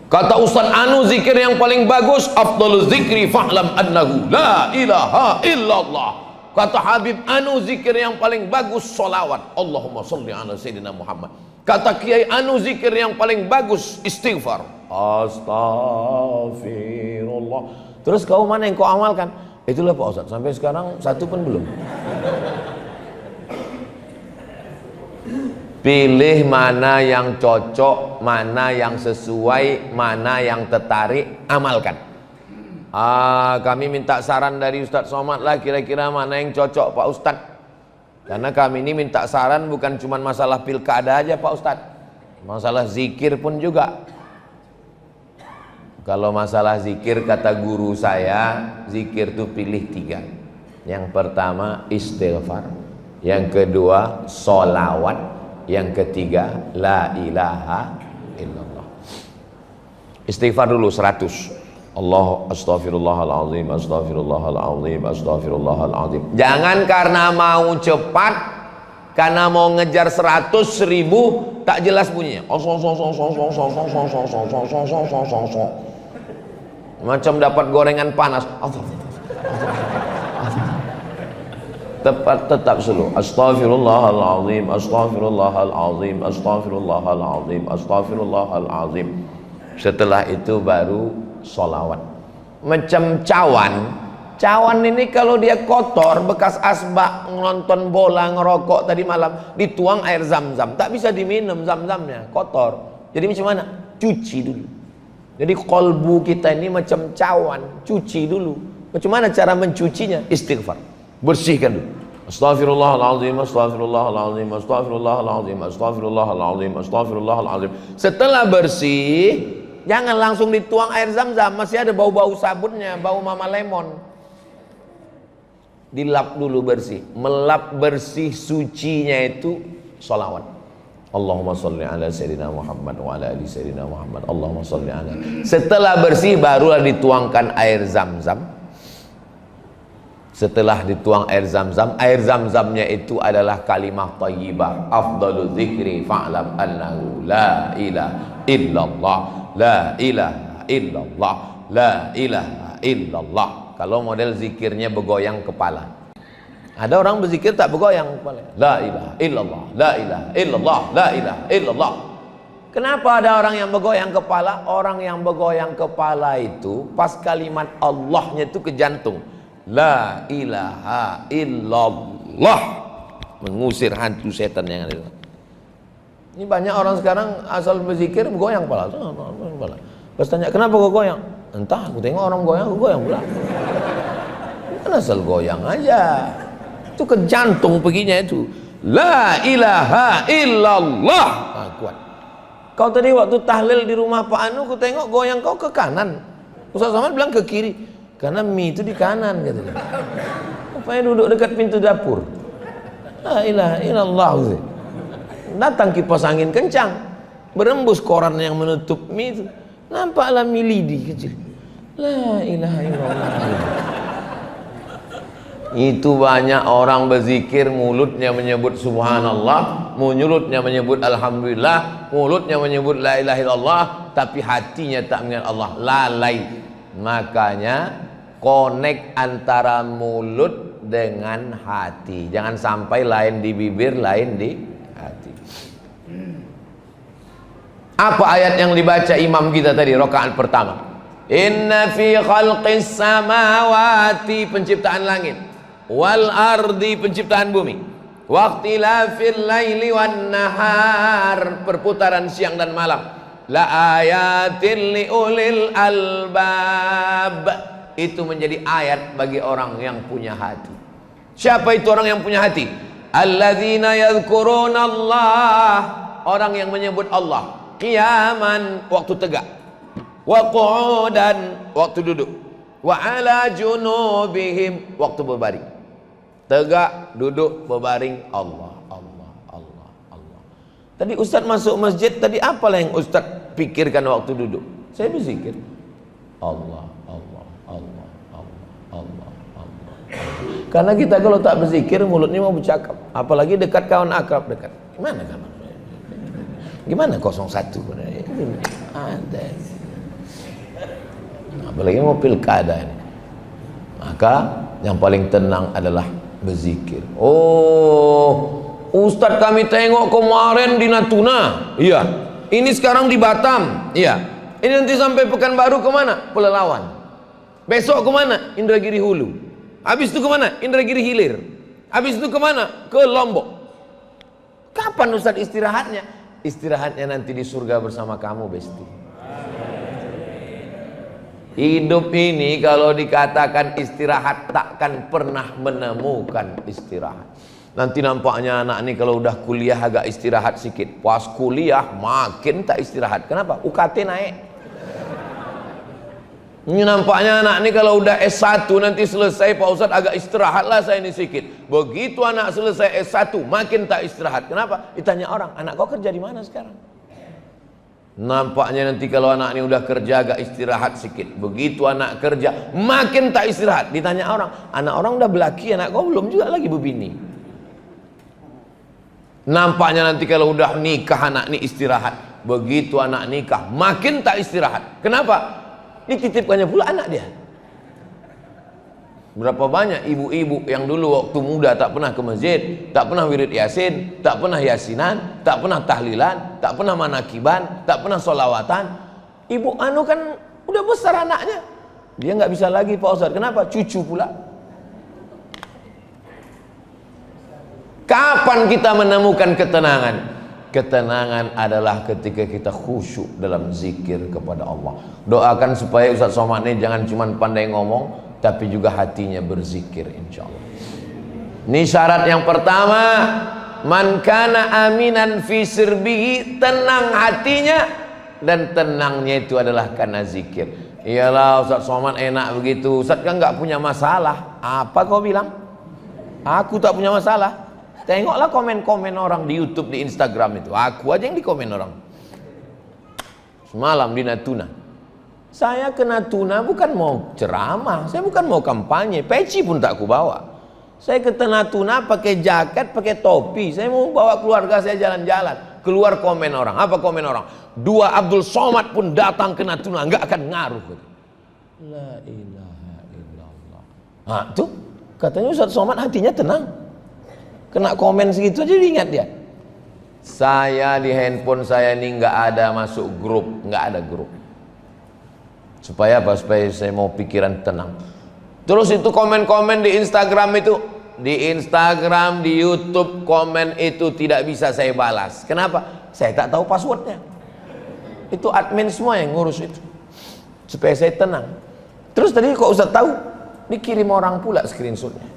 Kata Ustaz Anu, zikir yang paling bagus, afdalul zikri fa'lam annahu la ilaha illallah. Kata Habib Anu, zikir yang paling bagus solawat, Allahumma salli ala Sayyidina Muhammad. Kata Kiai Anu, zikir yang paling bagus istighfar, astaghfirullah. Terus kau mana yang kau amalkan? Itulah Pak Ustaz, sampai sekarang satu pun belum. Pilih mana yang cocok, mana yang sesuai, mana yang tertarik, amalkan. Kami minta saran dari Ustadz Somad lah, kira-kira mana yang cocok Pak Ustadz. Karena kami ini minta saran bukan cuma masalah pilkada aja Pak Ustadz, masalah zikir pun juga. Kalau masalah zikir, kata guru saya, zikir itu pilih 3. Yang pertama istighfar, yang kedua sholawat, yang ketiga la ilaha illallah. Istighfar dulu 100. Allah astaghfirullahaladzim, astaghfirullahaladzim, astaghfirullahaladzim. Jangan karena mau cepat, karena mau ngejar 100.000 tak jelas bunyinya. Macam dapat gorengan panas. Tetap slow. Astaghfirullahaladzim, astaghfirullahaladzim, astaghfirullahaladzim, astaghfirullahaladzim. Setelah itu baru sholawat. Macam cawan ini kalau dia kotor, bekas asbak, nonton bola, ngerokok tadi malam, dituang air zam-zam, tak bisa diminum zam-zamnya, kotor. Jadi macam mana? Cuci dulu. Jadi kolbu kita ini macam cawan, cuci dulu. Macam mana cara mencucinya? Istighfar, bersihkan dulu. Astaghfirullahaladzim, astaghfirullahaladzim, astaghfirullahaladzim, astaghfirullahaladzim, astaghfirullahaladzim. Setelah bersih, jangan langsung dituang air zam-zam, masih ada bau-bau sabunnya, bau mama lemon. Dilap dulu bersih. Melap bersih sucinya itu sholawat. Allahumma sholli ala Sayyidina Muhammad wa ala ali Sayyidina Muhammad. Allahumma sholli ala. Setelah bersih barulah dituangkan air zam-zam. Setelah dituang air zam-zam, air zam-zamnya itu adalah kalimah thayyibah. Afdalu dzikri fa'lam annahu la ilaha illallah, la ilaha illallah, la ilaha illallah. Kalau model zikirnya bergoyang kepala. Ada orang berzikir tak bergoyang kepala. La ilaha illallah, la ilaha illallah, la ilaha illallah. Kenapa ada orang yang bergoyang kepala? Orang yang bergoyang kepala itu pas kalimat Allahnya itu ke jantung. La ilaha illallah, mengusir hantu setan yang ada. Ini banyak orang sekarang asal berzikir bergoyang kepala. Pas tanya kenapa kau goyang? Entah, aku tengok orang goyang, aku goyang pula. Bukan asal goyang aja, itu ke jantung perginya itu. La ilaha illallah. Kuat. Kau tadi waktu tahlil di rumah Pak Anu, aku tengok goyang kau ke kanan. Ustaz Somad bilang ke kiri. Karena mie itu di kanan katanya. Rupanya duduk dekat pintu dapur. La ilaha illallah. Datang kipas angin kencang, berembus koran yang menutup mie itu. Nampaklah mie lidi kecil. La ilaha illallah. Itu banyak orang berzikir, mulutnya menyebut subhanallah, mulutnya menyebut alhamdulillah, mulutnya menyebut la ilaha illallah, tapi hatinya tak mengingat Allah, lalai. Makanya connect antara mulut dengan hati. Jangan sampai lain di bibir, lain di hati. Apa ayat yang dibaca imam kita tadi rakaat pertama? Inna fi khalqis samawati, penciptaan langit, wal ardi, penciptaan bumi, waqtilafil laili wan nahar, perputaran siang dan malam, la ayatin liulil albab, itu menjadi ayat bagi orang yang punya hati. Siapa itu orang yang punya hati? Alladzina yadhkuruna Allah, orang yang menyebut Allah qiyaman, waktu tegak, wa qu'udan, waktu duduk, wa ala junubihim, waktu berbaring. Tegak, duduk, berbaring, Allah, Allah, Allah, Allah. Tadi Ustaz masuk masjid, tadi apalah yang Ustaz pikirkan waktu duduk? Saya berzikir Allah, Allah, Allah, Allah, Allah, Allah. Karena kita kalau tak berzikir, mulutnya mau bercakap. Apalagi dekat kawan akrab dekat. Gimana kawan? Gimana 01? Ada. Apalagi mau pilkada ini. Maka yang paling tenang adalah berzikir. Oh, Ustadz kami tengok kemarin di Natuna. Iya. Ini sekarang di Batam. Iya. Ini nanti sampai Pekanbaru kemana? Pelelawan. Besok kemana? Indragiri Hulu. Habis itu kemana? Indragiri Hilir. Habis itu kemana? Ke Lombok. Kapan Ustadz istirahatnya? Istirahatnya nanti di surga bersama kamu, Besti. Hidup ini kalau dikatakan istirahat, takkan pernah menemukan istirahat. Nanti nampaknya anak ini kalau udah kuliah agak istirahat sedikit. Pas kuliah makin tak istirahat. Kenapa? UKT naik. Ini nampaknya anak ini kalau udah S1 nanti selesai, Pak Ustadz agak istirahatlah saya ini sedikit. Begitu anak selesai S1 makin tak istirahat. Kenapa? Ditanya orang, anak kau kerja di mana sekarang? Nampaknya nanti kalau anak ini udah kerja agak istirahat sedikit. Begitu anak kerja makin tak istirahat. Ditanya orang, anak orang udah belaki, anak kau belum juga lagi berbini. Nampaknya nanti kalau udah nikah anak ini istirahat. Begitu anak nikah makin tak istirahat. Kenapa? Dititipkannya pula anak dia. Berapa banyak ibu-ibu yang dulu waktu muda tak pernah ke masjid, tak pernah wirid yasin, tak pernah yasinan, tak pernah tahlilan, tak pernah manakiban, tak pernah solawatan. Ibu anu kan udah besar anaknya, dia nggak bisa lagi Pak Ustadz. Kenapa? Cucu pula. Kapan kita menemukan ketenangan? Ketenangan adalah ketika kita khusyuk dalam zikir kepada Allah. Doakan supaya Ustaz Somad ini jangan cuma pandai ngomong, tapi juga hatinya berzikir, insya Allah. Ini syarat yang pertama, man kana aminan fi sirbihi, tenang hatinya, dan tenangnya itu adalah karena zikir. Iyalah Ustaz Somad enak begitu, Ustaz kan nggak punya masalah. Apa kau bilang? Aku tak punya masalah. Tengoklah komen-komen orang di YouTube, di Instagram itu. Aku aja yang dikomen orang. Semalam di Natuna. Saya ke Natuna bukan mau ceramah, saya bukan mau kampanye, peci pun tak aku bawa. Saya ke Natuna pakai jaket, pakai topi. Saya mau bawa keluarga saya jalan-jalan. Keluar komen orang. Apa komen orang? Dua Abdul Somad pun datang ke Natuna, nggak akan ngaruh. La ilaha illallah. Nah, tuh katanya Ustaz Somad hatinya tenang. Kena komen segitu aja diingat dia. Saya di handphone saya ini nggak ada masuk grup, nggak ada grup. Supaya apa? Supaya saya mau pikiran tenang. Terus itu komen-komen di Instagram itu, di Instagram, di YouTube, komen itu tidak bisa saya balas. Kenapa? Saya tak tahu passwordnya. Itu admin semua yang ngurus itu. Supaya saya tenang. Terus tadi kok Ustaz tahu? Dikirim orang pula screenshotnya.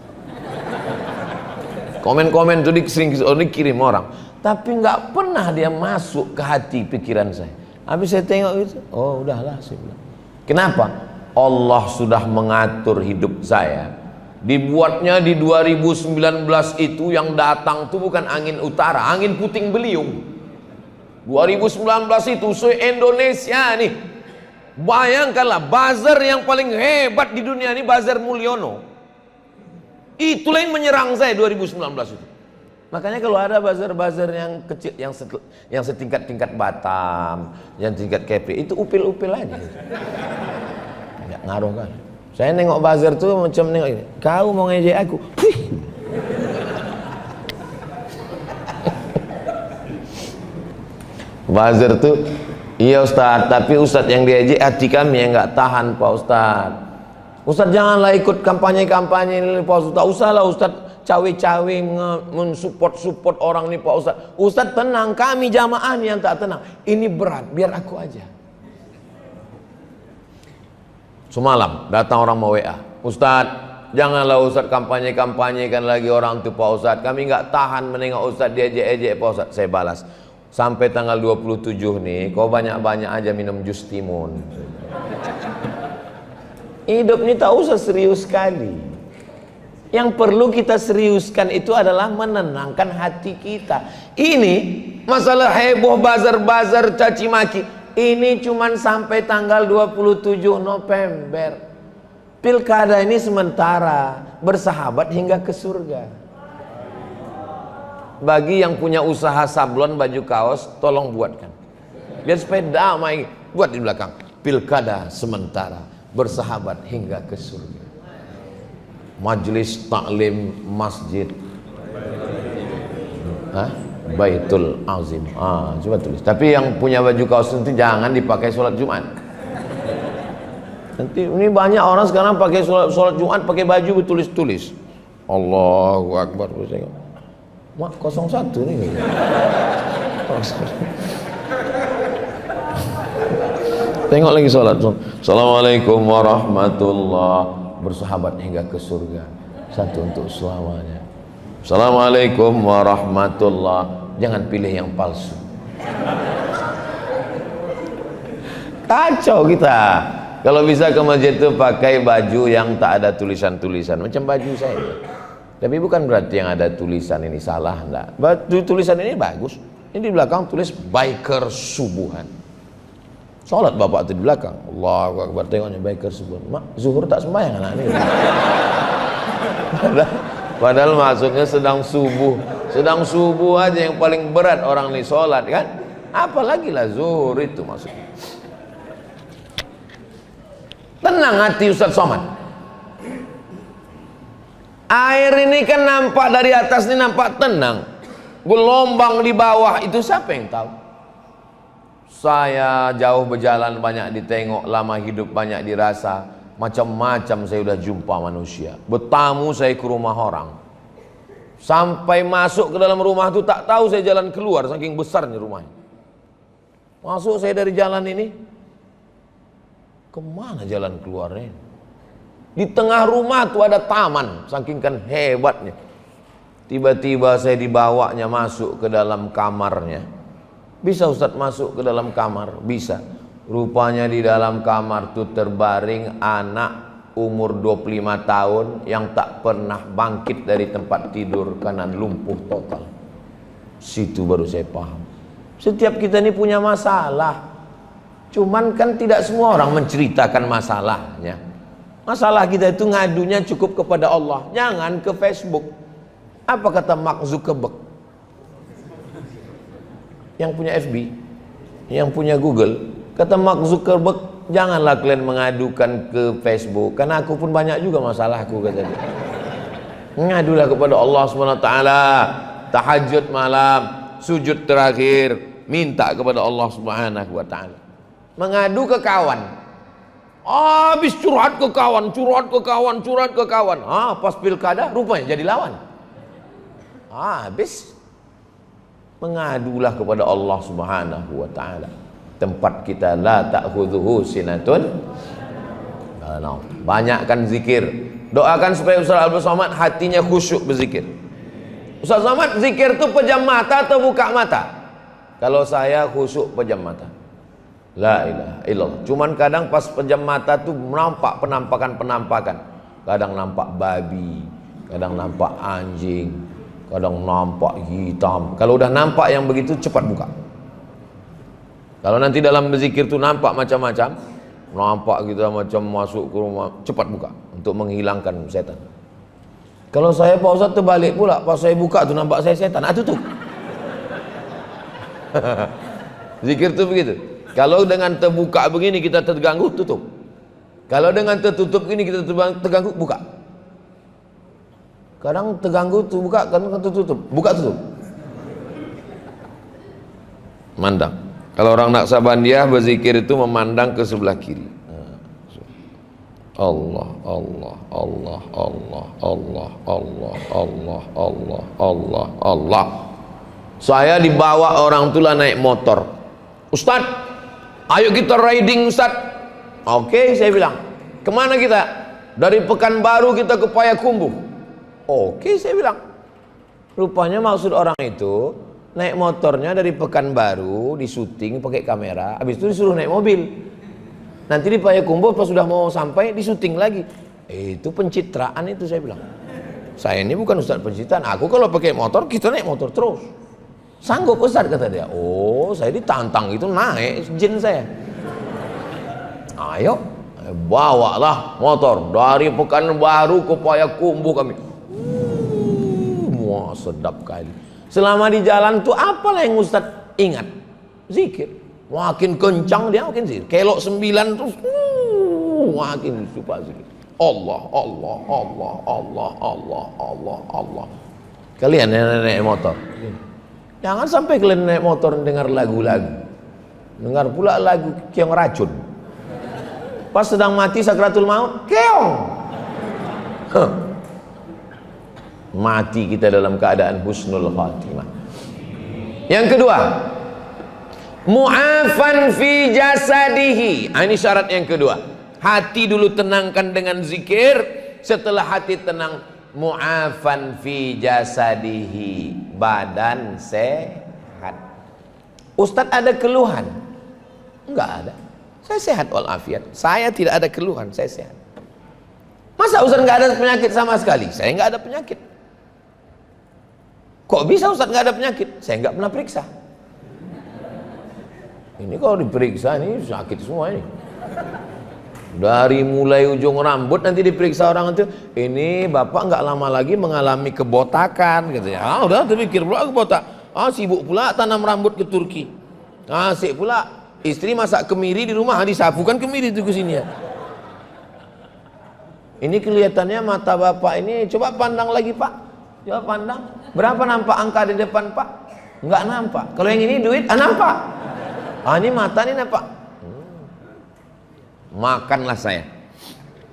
Komen-komen itu dikirim orang, tapi nggak pernah dia masuk ke hati pikiran saya. Habis saya tengok itu, oh udahlah saya bilang. Kenapa? Allah sudah mengatur hidup saya Dibuatnya di 2019 itu, yang datang tuh bukan angin utara, angin puting beliung. 2019 itu se-Indonesia nih. Bayangkanlah, buzzer yang paling hebat di dunia ini buzzer Mulyono. Itulah yang menyerang saya 2019 itu. Makanya kalau ada buzzer-buzzer yang kecil, yang setingkat-tingkat Batam, yang tingkat KP, itu upil-upil aja. Nggak ngaruh kan. Saya nengok buzzer tuh macam nengok ini. Kau mau ngejek aku? Buzzer tuh, iya Ustaz, tapi Ustaz yang diejek hati kami yang nggak tahan Pak Ustaz. Ustaz janganlah ikut kampanye-kampanye ini Pak Ustaz. Usahlah Ustaz cawe-cawe mensupport orang nih Pak Ustaz. Ustaz tenang, kami jamaah nih yang tak tenang. Ini berat, biar aku aja. Semalam datang orang mau WA, Ustaz janganlah Ustaz kampanye-kampanyekan lagi orang tuh Pak Ustaz. Kami nggak tahan menengok Ustaz diejek-ejek Pak Ustaz. Saya balas, sampai tanggal 27 nih kau banyak-banyak aja minum jus timun. Hidup ini tak usah serius sekali. Yang perlu kita seriuskan itu adalah menenangkan hati kita. Ini masalah heboh bazar-bazar caci maki, ini cuman sampai tanggal 27 November. Pilkada ini sementara, bersahabat hingga ke surga. Bagi yang punya usaha sablon baju kaos, tolong buatkan. Biar supaya damai, buat di belakang. Pilkada sementara, bersahabat hingga ke surga. Majelis taklim masjid Baitul Azim. Coba tulis. Tapi yang punya baju kaos nanti jangan dipakai sholat Jumat. Nanti ini banyak orang sekarang pakai sholat Jumat pakai baju bertulis-tulis. Allahu Akbar. Mak 01 nih. Tengok lagi sholat. Assalamualaikum warahmatullahi, bersahabat hingga ke surga, satu untuk selamanya. Assalamualaikum warahmatullah. Jangan pilih yang palsu. Kacau kita. Kalau bisa ke masjid itu pakai baju yang tak ada tulisan-tulisan, macam baju saya. Tapi bukan berarti yang ada tulisan ini salah, enggak. Baju tulisan ini bagus. Ini di belakang tulis biker subuhan. Sholat bapak itu di belakang. Allahu Akbar, tengoknya biker subuhan. Mak, zuhur tak sembahyang anak ini. Padahal maksudnya sedang subuh aja yang paling berat orang ini sholat kan, apalagi lah zuhur itu maksudnya. Tenang hati Ustaz Somad. Air ini kan nampak dari atas ini nampak tenang, gelombang di bawah itu siapa yang tahu? Saya jauh berjalan banyak ditengok, lama hidup banyak dirasa. Macam-macam saya sudah jumpa manusia. Bertamu saya ke rumah orang, sampai masuk ke dalam rumah itu tak tahu saya jalan keluar, saking besarnya rumahnya. Masuk saya dari jalan ini, kemana jalan keluarnya? Di tengah rumah itu ada taman, saking kan hebatnya. Tiba-tiba saya dibawanya masuk ke dalam kamarnya. Bisa Ustaz masuk ke dalam kamar? Bisa. Rupanya di dalam kamar itu terbaring anak umur 25 tahun yang tak pernah bangkit dari tempat tidur karena lumpuh total. Situ baru saya paham. Setiap kita ini punya masalah. Cuman kan tidak semua orang menceritakan masalahnya. Masalah kita itu ngadunya cukup kepada Allah. Jangan ke Facebook. Apa kata Mark Zuckerberg? Yang punya FB, yang punya Google. Kata Mark Zuckerberg, janganlah kalian mengadukan ke Facebook, karena aku pun banyak juga masalahku, kata dia. Mengadulah kepada Allah SWT, tahajud malam, sujud terakhir, minta kepada Allah SWT. Mengadu ke kawan, habis curhat ke kawan, curhat ke kawan. Pas pilkada rupanya jadi lawan. Habis. Mengadulah kepada Allah SWT. Tempat kita la ta'khudhuhu sinatun. Banyakkan zikir. Doakan supaya Ustaz Abdul Somad hatinya khusyuk berzikir. Ustaz Somad, zikir itu pejam mata atau buka mata? Kalau saya khusyuk pejam mata. La ilaha illallah. Cuman kadang pas pejam mata tuh nampak penampakan-penampakan. Kadang nampak babi, kadang nampak anjing, kadang nampak hitam. Kalau udah nampak yang begitu, cepat buka. Kalau nanti dalam berzikir tuh nampak macam-macam, nampak kita macam masuk ke rumah, cepat buka untuk menghilangkan setan. Kalau saya Pak Ustaz terbalik pula, pas saya buka tuh nampak saya setan, tutup. Zikir tuh begitu. Kalau dengan terbuka begini kita terganggu, tutup. Kalau dengan tertutup ini kita terganggu, buka. Kadang terganggu tuh buka, kadang tertutup, buka tutup. Mandang. Kalau orang Naksabandiah berzikir itu memandang ke sebelah kiri. Allah, Allah, Allah, Allah, Allah, Allah, Allah, Allah, Allah, Allah. Saya dibawa orang tua naik motor. Ustaz, ayo kita riding Ustaz. Oke, saya bilang. Kemana kita? Dari Pekanbaru kita ke Payakumbuh. Oke, saya bilang. Rupanya maksud orang itu naik motornya dari Pekanbaru, disyuting pakai kamera, habis itu disuruh naik mobil. Nanti di Payakumbuh pas sudah mau sampai disyuting lagi. Itu pencitraan itu, saya bilang. Saya ini bukan ustaz pencitraan. Aku kalau pakai motor, kita naik motor terus. Sanggup ustaz, kata dia. Oh, saya ditantang itu naik jin saya. Ayo, bawalah motor dari Pekanbaru ke Payakumbuh kami. Wah, sedap kali. Selama di jalan tuh apalah yang Ustaz ingat? Zikir. Makin kencang dia makin zikir. Kelok 9 terus makin suka zikir. Allah, Allah, Allah, Allah, Allah, Allah, Allah. Kalian yang naik motor, jangan sampai kalian naik motor dengar lagu-lagu. Dengar pula lagu keong racun. Pas sedang mati sakratul maut, keong. Mati kita dalam keadaan husnul khatimah. Yang kedua, mu'afan fi jasadihi. Ini syarat yang kedua. Hati dulu tenangkan dengan zikir. Setelah hati tenang, mu'afan fi jasadihi, badan sehat. Ustadz ada keluhan? Enggak ada. Saya sehat walafiat. Saya tidak ada keluhan, saya sehat. Masa Ustadz nggak ada penyakit sama sekali? Saya nggak ada penyakit. Kok bisa Ustadz nggak ada penyakit? Saya nggak pernah periksa. Ini kalau diperiksa ini sakit semua ini. Dari mulai ujung rambut nanti diperiksa orang itu, ini bapak nggak lama lagi mengalami kebotakan, gitu ya. Ah, udah terpikir pula kebotak. Ah, sibuk pula tanam rambut ke Turki. Asik pula istri masak kemiri di rumah, disapukan kemiri itu ke sini ya. Ini kelihatannya mata bapak ini, coba pandang lagi pak, coba pandang. Berapa nampak angka di depan pak? Nggak nampak. Kalau yang ini duit, nampak. Ah, ini mata ini nampak. Makanlah saya.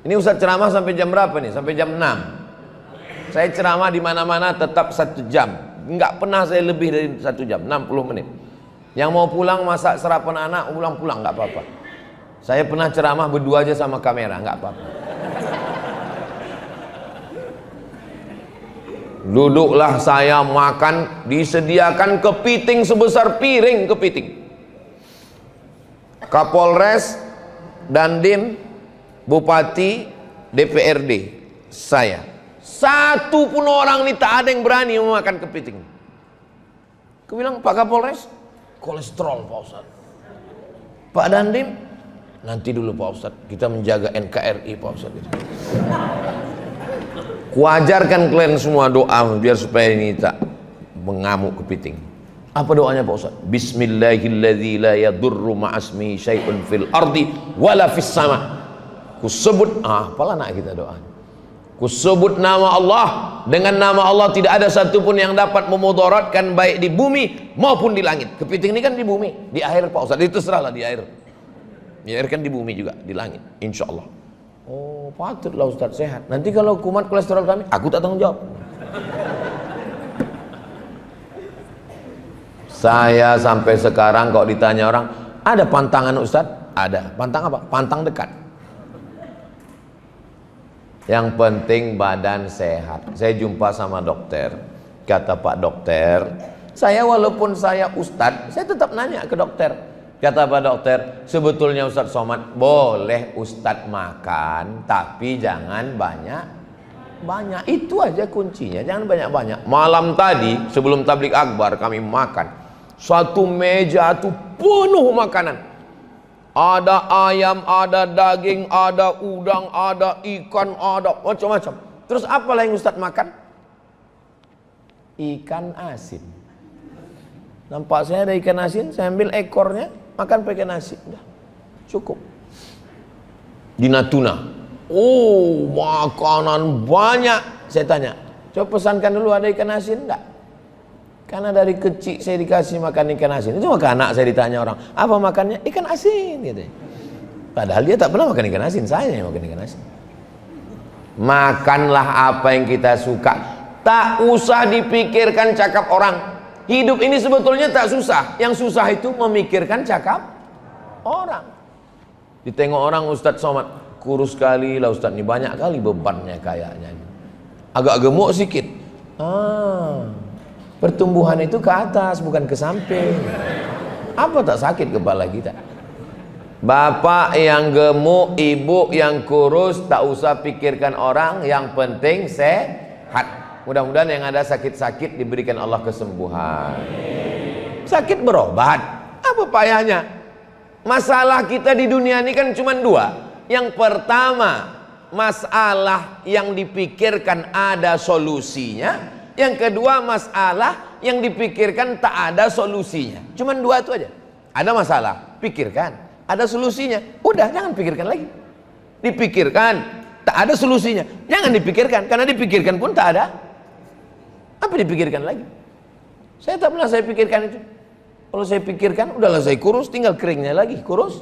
Ini Ustaz ceramah sampai jam berapa nih? Sampai jam 6. Saya ceramah di mana-mana tetap 1 jam. Enggak pernah saya lebih dari 1 jam, 60 menit. Yang mau pulang masak sarapan anak, pulang enggak apa-apa. Saya pernah ceramah berdua aja sama kamera, enggak apa-apa. Duduklah saya makan, disediakan kepiting sebesar piring kepiting. Kapolres, Dandim, Bupati, DPRD, saya. Satu pun orang ini tak ada yang berani memakan kepiting. Aku bilang, Pak Kapolres, kolesterol Pak Ustadz. Pak Dandim, nanti dulu Pak Ustadz, kita menjaga NKRI Pak Ustadz. Kuajarkan kalian semua doa biar supaya ini tak mengamuk kepiting. Apa doanya Pak Ustaz? Bismillahilladzi la yadurru ma'asmi syai'un fil ardi wala fis sama. Kusebut, apalah nak kita doa. Kusebut nama Allah, dengan nama Allah tidak ada satupun yang dapat memudaratkan baik di bumi maupun di langit. Kepiting ini kan di bumi, di air Pak Ustaz, itu serahlah di air. Di air kan di bumi juga, di langit, insyaallah. Oh, patutlah Ustaz sehat. Nanti kalau kumat kolesterol kami, aku tak tanggung jawab. Saya sampai sekarang kalau ditanya orang, ada pantangan Ustaz? Ada. Pantang apa? Pantang dekat. Yang penting badan sehat. Saya jumpa sama dokter. Kata Pak dokter, saya walaupun saya Ustaz, saya tetap nanya ke dokter, Kata Pak Dokter, sebetulnya Ustadz Somad boleh Ustadz makan, tapi jangan banyak. Itu aja kuncinya, jangan banyak-banyak. Malam tadi sebelum tablik akbar kami makan, satu meja tuh penuh makanan. Ada ayam, ada daging, ada udang, ada ikan, ada macam-macam. Terus apa yang Ustadz makan? Ikan asin. Nampak saya ada ikan asin, saya ambil ekornya, makan pakai nasi. Udah, cukup. Di Natuna, oh makanan banyak. Saya tanya, coba pesankan dulu ada ikan asin enggak? Karena dari kecil saya dikasih makan ikan asin. Itu maka anak saya ditanya orang, apa makannya? Ikan asin gitu. Padahal dia tak pernah makan ikan asin, saya yang makan ikan asin. Makanlah apa yang kita suka. Tak usah dipikirkan cakap orang. Hidup ini sebetulnya tak susah. Yang susah itu memikirkan cakap orang. Ditengok orang, Ustadz Somad kurus sekali lah Ustadz, ini banyak kali bebannya kayaknya. Agak gemuk sedikit. Pertumbuhan itu ke atas, bukan ke samping. Apa tak sakit kepala kita? Bapak yang gemuk, ibu yang kurus, tak usah pikirkan orang, yang penting sehat. Mudah-mudahan yang ada sakit-sakit diberikan Allah kesembuhan. Sakit berobat, apa payahnya? Masalah kita di dunia ini kan cuma dua. Yang pertama, masalah yang dipikirkan ada solusinya. Yang kedua, masalah yang dipikirkan tak ada solusinya. Cuman dua itu aja. Ada masalah, pikirkan. Ada solusinya, udah jangan pikirkan lagi. Dipikirkan, tak ada solusinya, jangan dipikirkan. Karena dipikirkan pun tak ada. Apa dipikirkan lagi? Saya tak pernah saya pikirkan itu. Kalau saya pikirkan, udahlah saya kurus, tinggal keringnya lagi, kurus.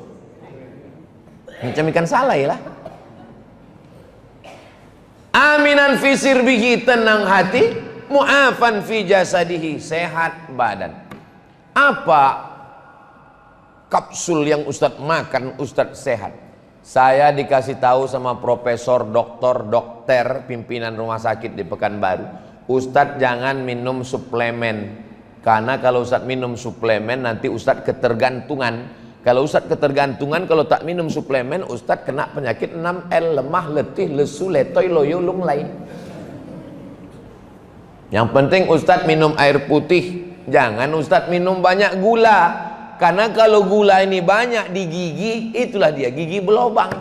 Macam ikan salai lah. Aminan fi sirbihi, tenang hati. Mu'afan fi jasadihi, sehat badan. Apa kapsul yang Ustadz makan Ustadz sehat? Saya dikasih tahu sama profesor, dokter pimpinan rumah sakit di Pekanbaru, Ustadz jangan minum suplemen. Karena kalau Ustadz minum suplemen nanti Ustadz ketergantungan. Kalau Ustadz ketergantungan, kalau tak minum suplemen Ustadz kena penyakit 6L, lemah, letih, lesu, letoy, loyo, lung lain. Yang penting Ustadz minum air putih. Jangan Ustadz minum banyak gula. Karena kalau gula ini banyak di gigi, itulah dia gigi berlubang.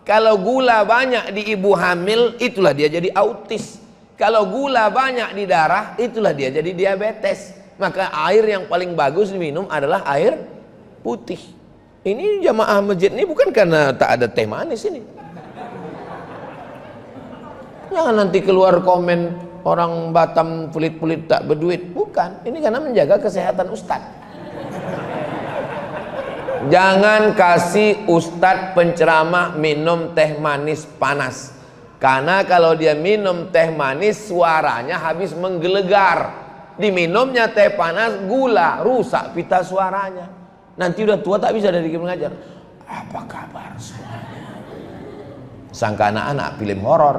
Kalau gula banyak di ibu hamil, itulah dia jadi autis. Kalau gula banyak di darah, itulah dia jadi diabetes. Maka air yang paling bagus diminum adalah air putih. Ini jamaah masjid ini bukan karena tak ada teh manis ini. Jangan nanti keluar komen orang Batam pelit-pelit tak berduit. Bukan, ini karena menjaga kesehatan Ustadz. Jangan kasih Ustadz penceramah minum teh manis panas. Karena kalau dia minum teh manis suaranya habis menggelegar. Diminumnya teh panas, gula, rusak pita suaranya. Nanti udah tua tak bisa dari mengajar. Apa kabar suaranya? Sangka anak-anak film horor.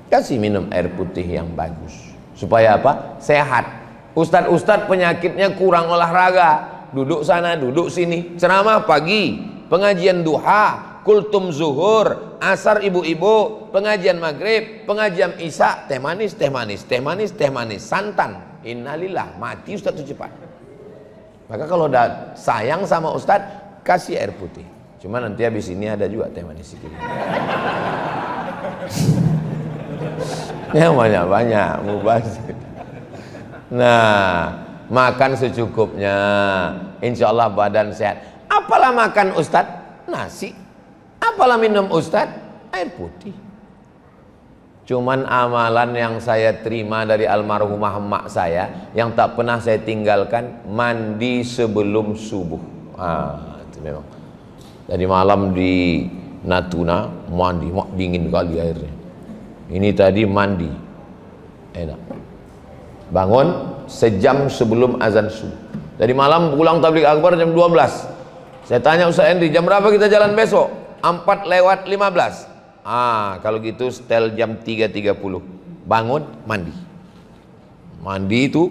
Kasih minum air putih yang bagus. Supaya apa? Sehat. Ustadz penyakitnya kurang olahraga. Duduk sana, duduk sini. Ceramah pagi, pengajian duha, kultum zuhur, asar ibu-ibu, pengajian maghrib, pengajian isya, teh manis, teh manis, teh manis, teh manis, santan. Innalillah, mati Ustadz itu cepat. Maka kalau udah sayang sama Ustadz, kasih air putih. Cuma nanti habis ini ada juga teh manis sedikit. Yang banyak-banyak mubazir. Nah, makan secukupnya, insya Allah badan sehat. Apalah makan Ustadz? Nasi. Apalah minum Ustadz? Air putih. Cuman amalan yang saya terima dari almarhumah emak saya, yang tak pernah saya tinggalkan, mandi sebelum subuh. Itu memang. Jadi malam di Natuna mandi, dingin kali airnya. Ini tadi mandi, enak. Bangun sejam sebelum azan subuh. Jadi malam pulang tabligh akbar jam 12. Saya tanya Ustaz Henry, jam berapa kita jalan besok? 4:15. Kalau gitu setel jam 3:30. Bangun, mandi. Mandi itu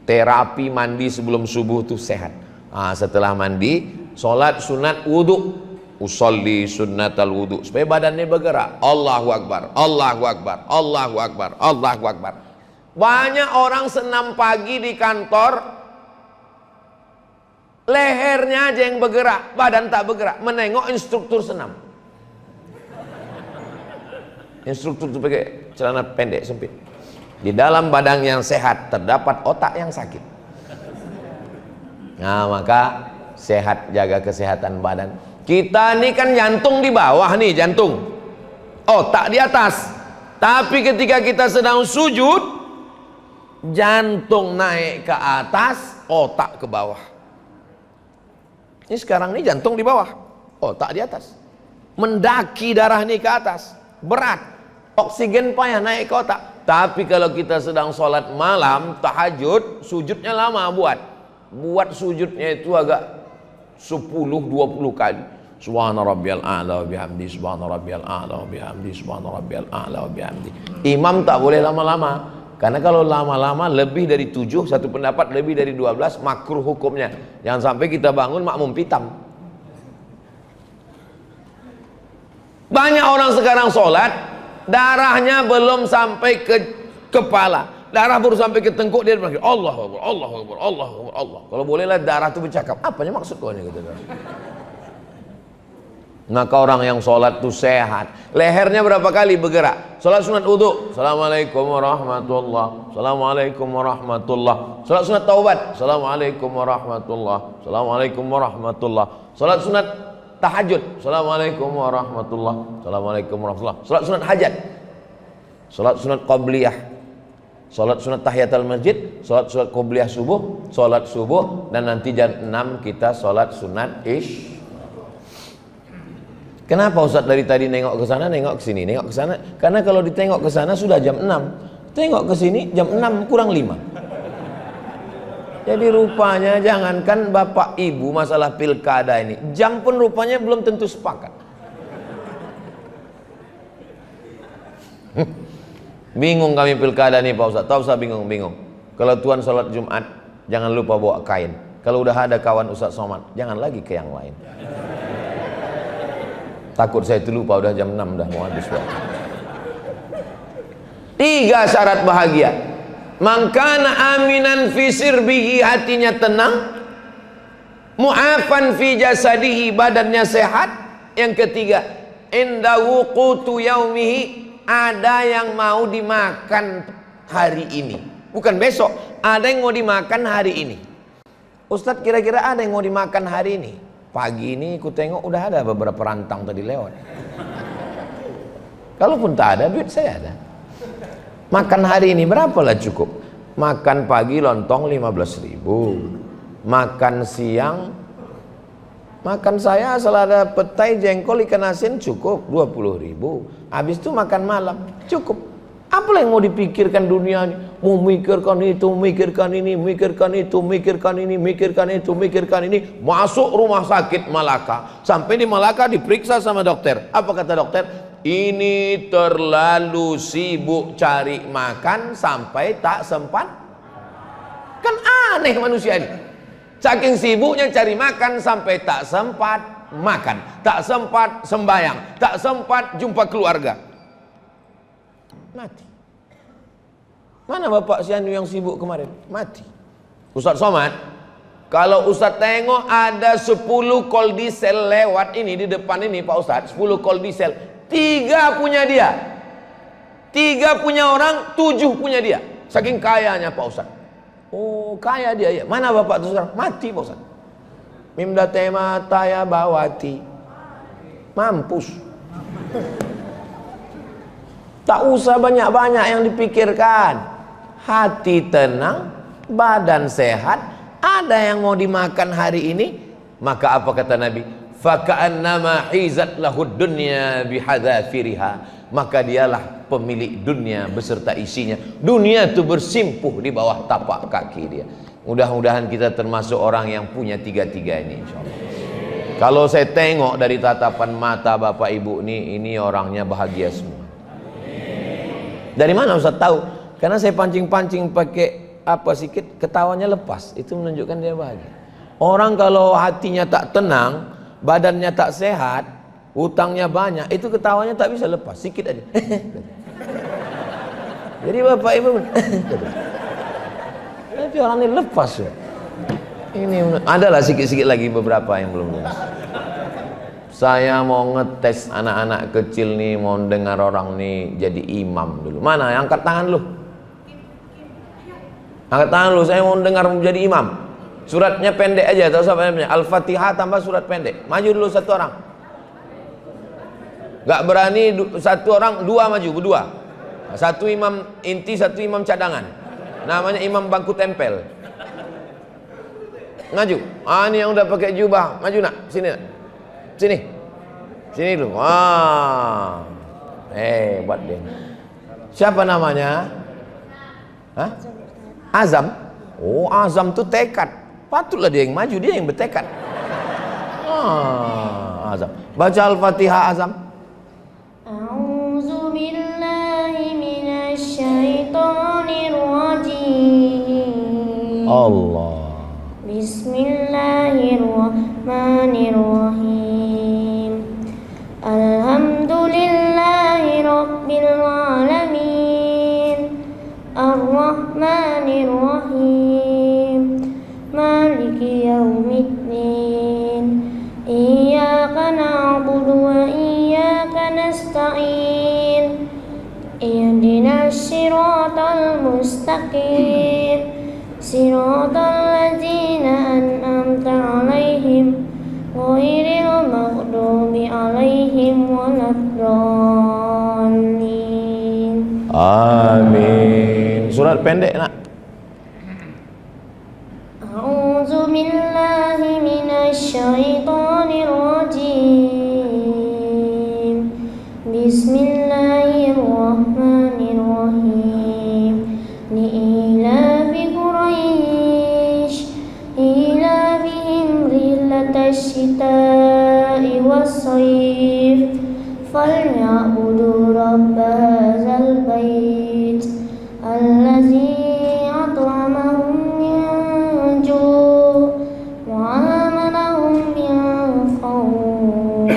terapi, mandi sebelum subuh itu sehat. Setelah mandi, sholat sunat wudhu. Usolli sunnatal wudhu, supaya badannya bergerak. Allahu Akbar, Allahu Akbar, Allahu Akbar, Allahu Akbar. Banyak orang senam pagi di kantor, lehernya aja yang bergerak, badan tak bergerak. Menengok instruktur senam. Instruktur itu pakai celana pendek sempit. Di dalam badan yang sehat terdapat otak yang sakit. Nah, maka sehat, jaga kesehatan badan. Kita ini kan jantung di bawah nih, jantung, otak di atas. Tapi ketika kita sedang sujud, jantung naik ke atas, otak ke bawah. Ini sekarang ini jantung di bawah, otak di atas. Mendaki darah ini ke atas, berat. Oksigen payah naik ke otak. Tapi kalau kita sedang sholat malam, tahajud, sujudnya lama buat sujudnya itu agak 10-20 kali. Subhana rabbiyal a'la wa bihamdi, subhana rabbiyal a'la wa bihamdi, subhana rabbiyal a'la wa bihamdi. Imam tak boleh lama-lama, karena kalau lama-lama lebih dari 7, satu pendapat lebih dari 12 makruh hukumnya. Jangan sampai kita bangun makmum pitam. Banyak orang sekarang sholat, darahnya belum sampai ke kepala, darah baru sampai ke tengkuk, dia bilang Allahu Akbar, Allahu Akbar, Allahu Akbar, Allah. Kalau bolehlah darah itu bercakap, apanya maksud kau ini, gitu. Maka orang yang sholat itu sehat, lehernya berapa kali bergerak. Sholat sunat wudhu, Assalamualaikum warahmatullah, Assalamualaikum warahmatullah. Sholat sunat taubat, Assalamualaikum warahmatullah, Assalamualaikum warahmatullah. Sholat sunat tahajud, Assalamualaikum warahmatullah, Assalamualaikum warahmatullah. Sholat sunat hajat, sholat sunat qabliyah, sholat sunat tahiyatul masjid, sholat sunat qabliyah subuh, sholat subuh, dan nanti jam 6 kita sholat sunat isya. Kenapa Ustaz dari tadi nengok ke sana, nengok ke sini, nengok ke sana? Karena kalau ditengok ke sana sudah jam 6, tengok ke sini jam 6 kurang 5. Jadi rupanya jangankan bapak ibu masalah pilkada ini, jam pun rupanya belum tentu sepakat. Bingung kami pilkada nih Pak Ustaz, tahu saya bingung. Kalau Tuhan sholat Jumat, jangan lupa bawa kain. Kalau udah ada kawan Ustaz Somad, jangan lagi ke yang lain. Takut saya itu lupa, udah jam 6 dah mau habis waktu. 3 syarat bahagia. Mangkana aminan fi sirbihi, hatinya tenang. Mu'afan fi jasadihi, badannya sehat. Yang ketiga, indahu qutu yaumihi, ada yang mau dimakan hari ini, bukan besok, ada yang mau dimakan hari ini. Ustadz, kira-kira ada yang mau dimakan hari ini? Pagi ini ku tengok udah ada beberapa rantang tadi lewat. Kalaupun tak ada, duit saya ada. Makan hari ini berapalah cukup? Makan pagi lontong 15.000, makan siang, makan saya asal ada petai, jengkol, ikan asin cukup 20.000. Habis itu makan malam cukup. Apa yang mau dipikirkan dunia ini? Mau mikirkan itu, mikirkan ini, mikirkan itu, mikirkan ini, mikirkan itu, mikirkan ini. Masuk rumah sakit Malaka, sampai di Malaka diperiksa sama dokter. Apa kata dokter? Ini terlalu sibuk cari makan sampai tak sempat. Kan aneh manusia ini. Saking sibuknya cari makan sampai tak sempat makan, tak sempat sembahyang, tak sempat jumpa keluarga. Mati. Mana bapak si Anu yang sibuk kemarin? Mati. Ustaz Somad, kalau Ustaz tengok ada 10 kol diesel lewat ini di depan ini Pak Ustaz, 10 kol diesel, 3 punya dia, 3 punya orang, 7 punya dia. Saking kayanya Pak Ustaz. Oh, kaya dia ya. Mana bapak itu sekarang? Mati Pak Ustaz. Mimda tema taya bawati. Mampus. Tak usah banyak-banyak yang dipikirkan. Hati tenang, badan sehat, ada yang mau dimakan hari ini. Maka apa kata Nabi? Faka'annama hizat lahud dunya bihadzafiriha. Maka dialah pemilik dunia beserta isinya. Dunia itu bersimpuh di bawah tapak kaki dia. Mudah-mudahan kita termasuk orang yang punya 3-3 ini, insyaallah. Kalau saya tengok dari tatapan mata bapak ibu ini orangnya bahagia semua. Dari mana Ustaz tahu? Karena saya pancing-pancing pakai apa sikit, ketawanya lepas. Itu menunjukkan dia bahagia. Orang kalau hatinya tak tenang, badannya tak sehat, utangnya banyak, itu ketawanya tak bisa lepas, sikit aja. Jadi bapak ibu, tapi orang ini lepas ya. Ini adalah sikit-sikit lagi beberapa yang belum jelas. Saya mau ngetes anak-anak kecil nih, mau dengar orang nih jadi imam dulu. Mana? Angkat tangan lu. Angkat tangan lu, saya mau dengar menjadi imam. Suratnya pendek aja, tahu siapa namanya? Al-Fatihah tambah surat pendek. Maju dulu satu orang. Gak berani satu orang, dua maju, berdua. Satu imam inti, satu imam cadangan. Namanya imam bangku tempel. Maju. Ah, ini yang udah pakai jubah. Maju nak, sini nak. Sini. Sini dulu. Wah. Hebat dia. Siapa namanya? Hah? Azam. Oh, Azam tuh tekad. Patutlah dia yang maju, dia yang bertekad. Azam. Baca Al-Fatihah Azam. A'udzu billahi minasy syaithanir rajim. Allah. Bismillahirrahmanirrahim. Alhamdulillahi rabbil alamin. Ar-Rahmanir-Rahim. Maliki yaumiddin. Iyyaka na'budu wa iyyaka nasta'in. Ihdinas siratal mustaqim. Siratal ladzina an'amta 'alaihim ghairil maghdubi 'alaihim waladdallin. Amin. Surat pendek nak. A'udzu billahi minasy syaithanir rajim. Bismillahirrahmanirrahim. Li'ilafi Quraisy ilafihim rihlatash shita'i was-shayf falyabudu rabb hadzal bait allazi at'amahum min ju' wa amanahum min khawf.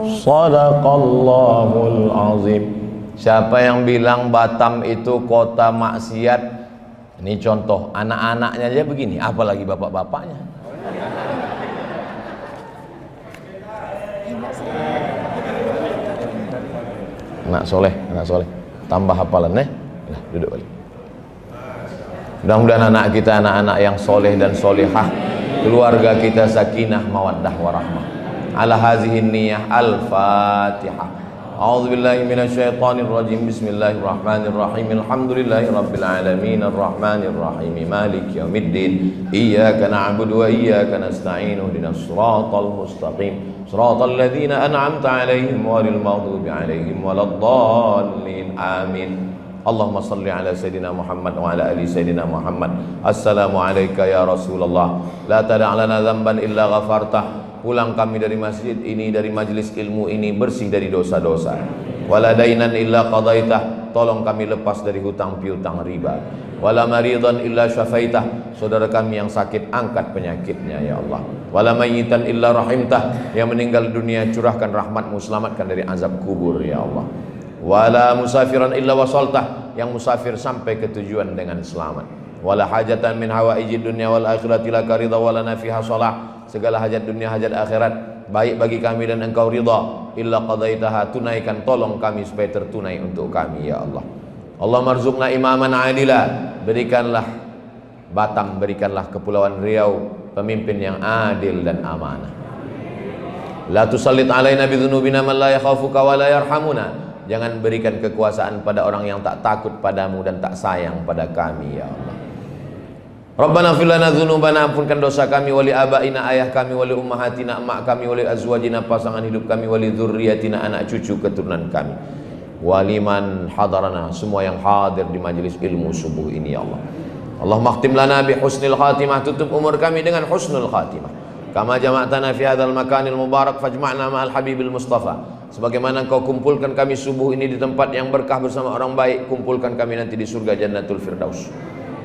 Shadaqallahul azim. Siapa yang bilang Batam itu kota maksiat? Ini contoh, anak-anaknya aja begini, apalagi bapak-bapaknya. Anak soleh, tambah hafalan Nah, duduk balik. Mudah-mudahan anak kita anak-anak yang soleh dan solehah, keluarga kita sakinah mawaddah warahmah. Ala hazihin niyah. Al-Fatihah. A'udzu billahi minasyaitonir rajim. Bismillahirrahmanirrahim. Alhamdulillahi rabbil alamin arrahmanir rahim maliki yaumiddin. Iyyaka na'budu wa iyyaka nasta'in. Ihdinas siratal mustaqim. Siratal ladzina an'amta 'alaihim ghairil maghdubi 'alaihim waladdallin. Amin. Allahumma salli ala Sayyidina Muhammad wa ala ali Sayyidina Muhammad. Assalamu alayka ya Rasulullah. La tada' lana dzamban illa ghafartah. Pulang kami dari masjid ini, dari majelis ilmu ini, bersih dari dosa-dosa. Wala dainan illa qadaitah. Tolong kami lepas dari hutang piutang riba. Wala maridan illa syafaitah. Saudara kami yang sakit, angkat penyakitnya ya Allah. Wala mayyitan illa rahimtah. Yang meninggal dunia, curahkan rahmatmu, selamatkan dari azab kubur ya Allah. Wala musafiran illa wasaltah. Yang musafir sampai ke tujuan dengan selamat. Wala hajatan min hawaijid dunya wal akhirati laka ridha walana fiha shalah. Segala hajat dunia, hajat akhirat baik bagi kami dan engkau ridha. Illa qadaitaha. Tunaikan, tolong kami supaya tertunai untuk kami ya Allah. Allah marzuqna imaman adila. Berikanlah Batam, berikanlah Kepulauan Riau pemimpin yang adil dan amanah. La tusallit alaina bidzunubina man la yakhafuka wa la yarhamuna. Jangan berikan kekuasaan pada orang yang tak takut padamu dan tak sayang pada kami ya Allah. Rabbana fir lana dzunubana, ampunkan dosa kami, wali abaina, ayah kami, wali ummahatina, emak kami, wali azwajina, pasangan hidup kami, wali dzurriyyatina, anak cucu keturunan kami, waliman hadarana, semua yang hadir di majelis ilmu subuh ini ya Allah. Allahumma khtim lana bi husnil khatimah, tutup umur kami dengan husnul khatimah. Kama jama'tana fi hadzal makanil mubarak fajma'na ma'al habibil mustafa. Sebagaimana engkau kumpulkan kami subuh ini di tempat yang berkah bersama orang baik, kumpulkan kami nanti di surga Jannatul Firdaus.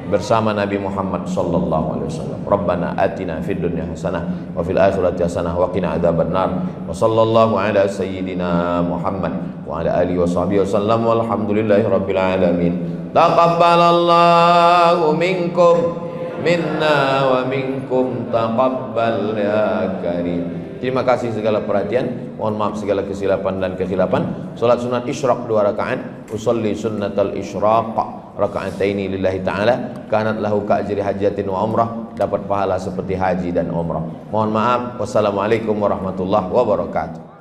bersama Nabi Muhammad sallallahu alaihi wasallam. Rabbana atina fid dunya hasanah wa fil akhirati hasanah wa qina adzabannar. Wa sallallahu ala sayyidina Muhammad wa ala alihi washabihi wasallam walhamdulillahi rabbil alamin. Taqabbalallahu minkum minna wa minkum taqabbal ya karim. Terima kasih segala perhatian. Mohon maaf segala kesilapan dan kekhilapan. Salat sunat isyraq 2 rakaat. Usolli sunnatal isyraq raka'ataini lillahi ta'ala. Kanat lahu ka'ajri hajatin wa umrah. Dapat pahala seperti haji dan umrah. Mohon maaf. Wassalamualaikum warahmatullahi wabarakatuh.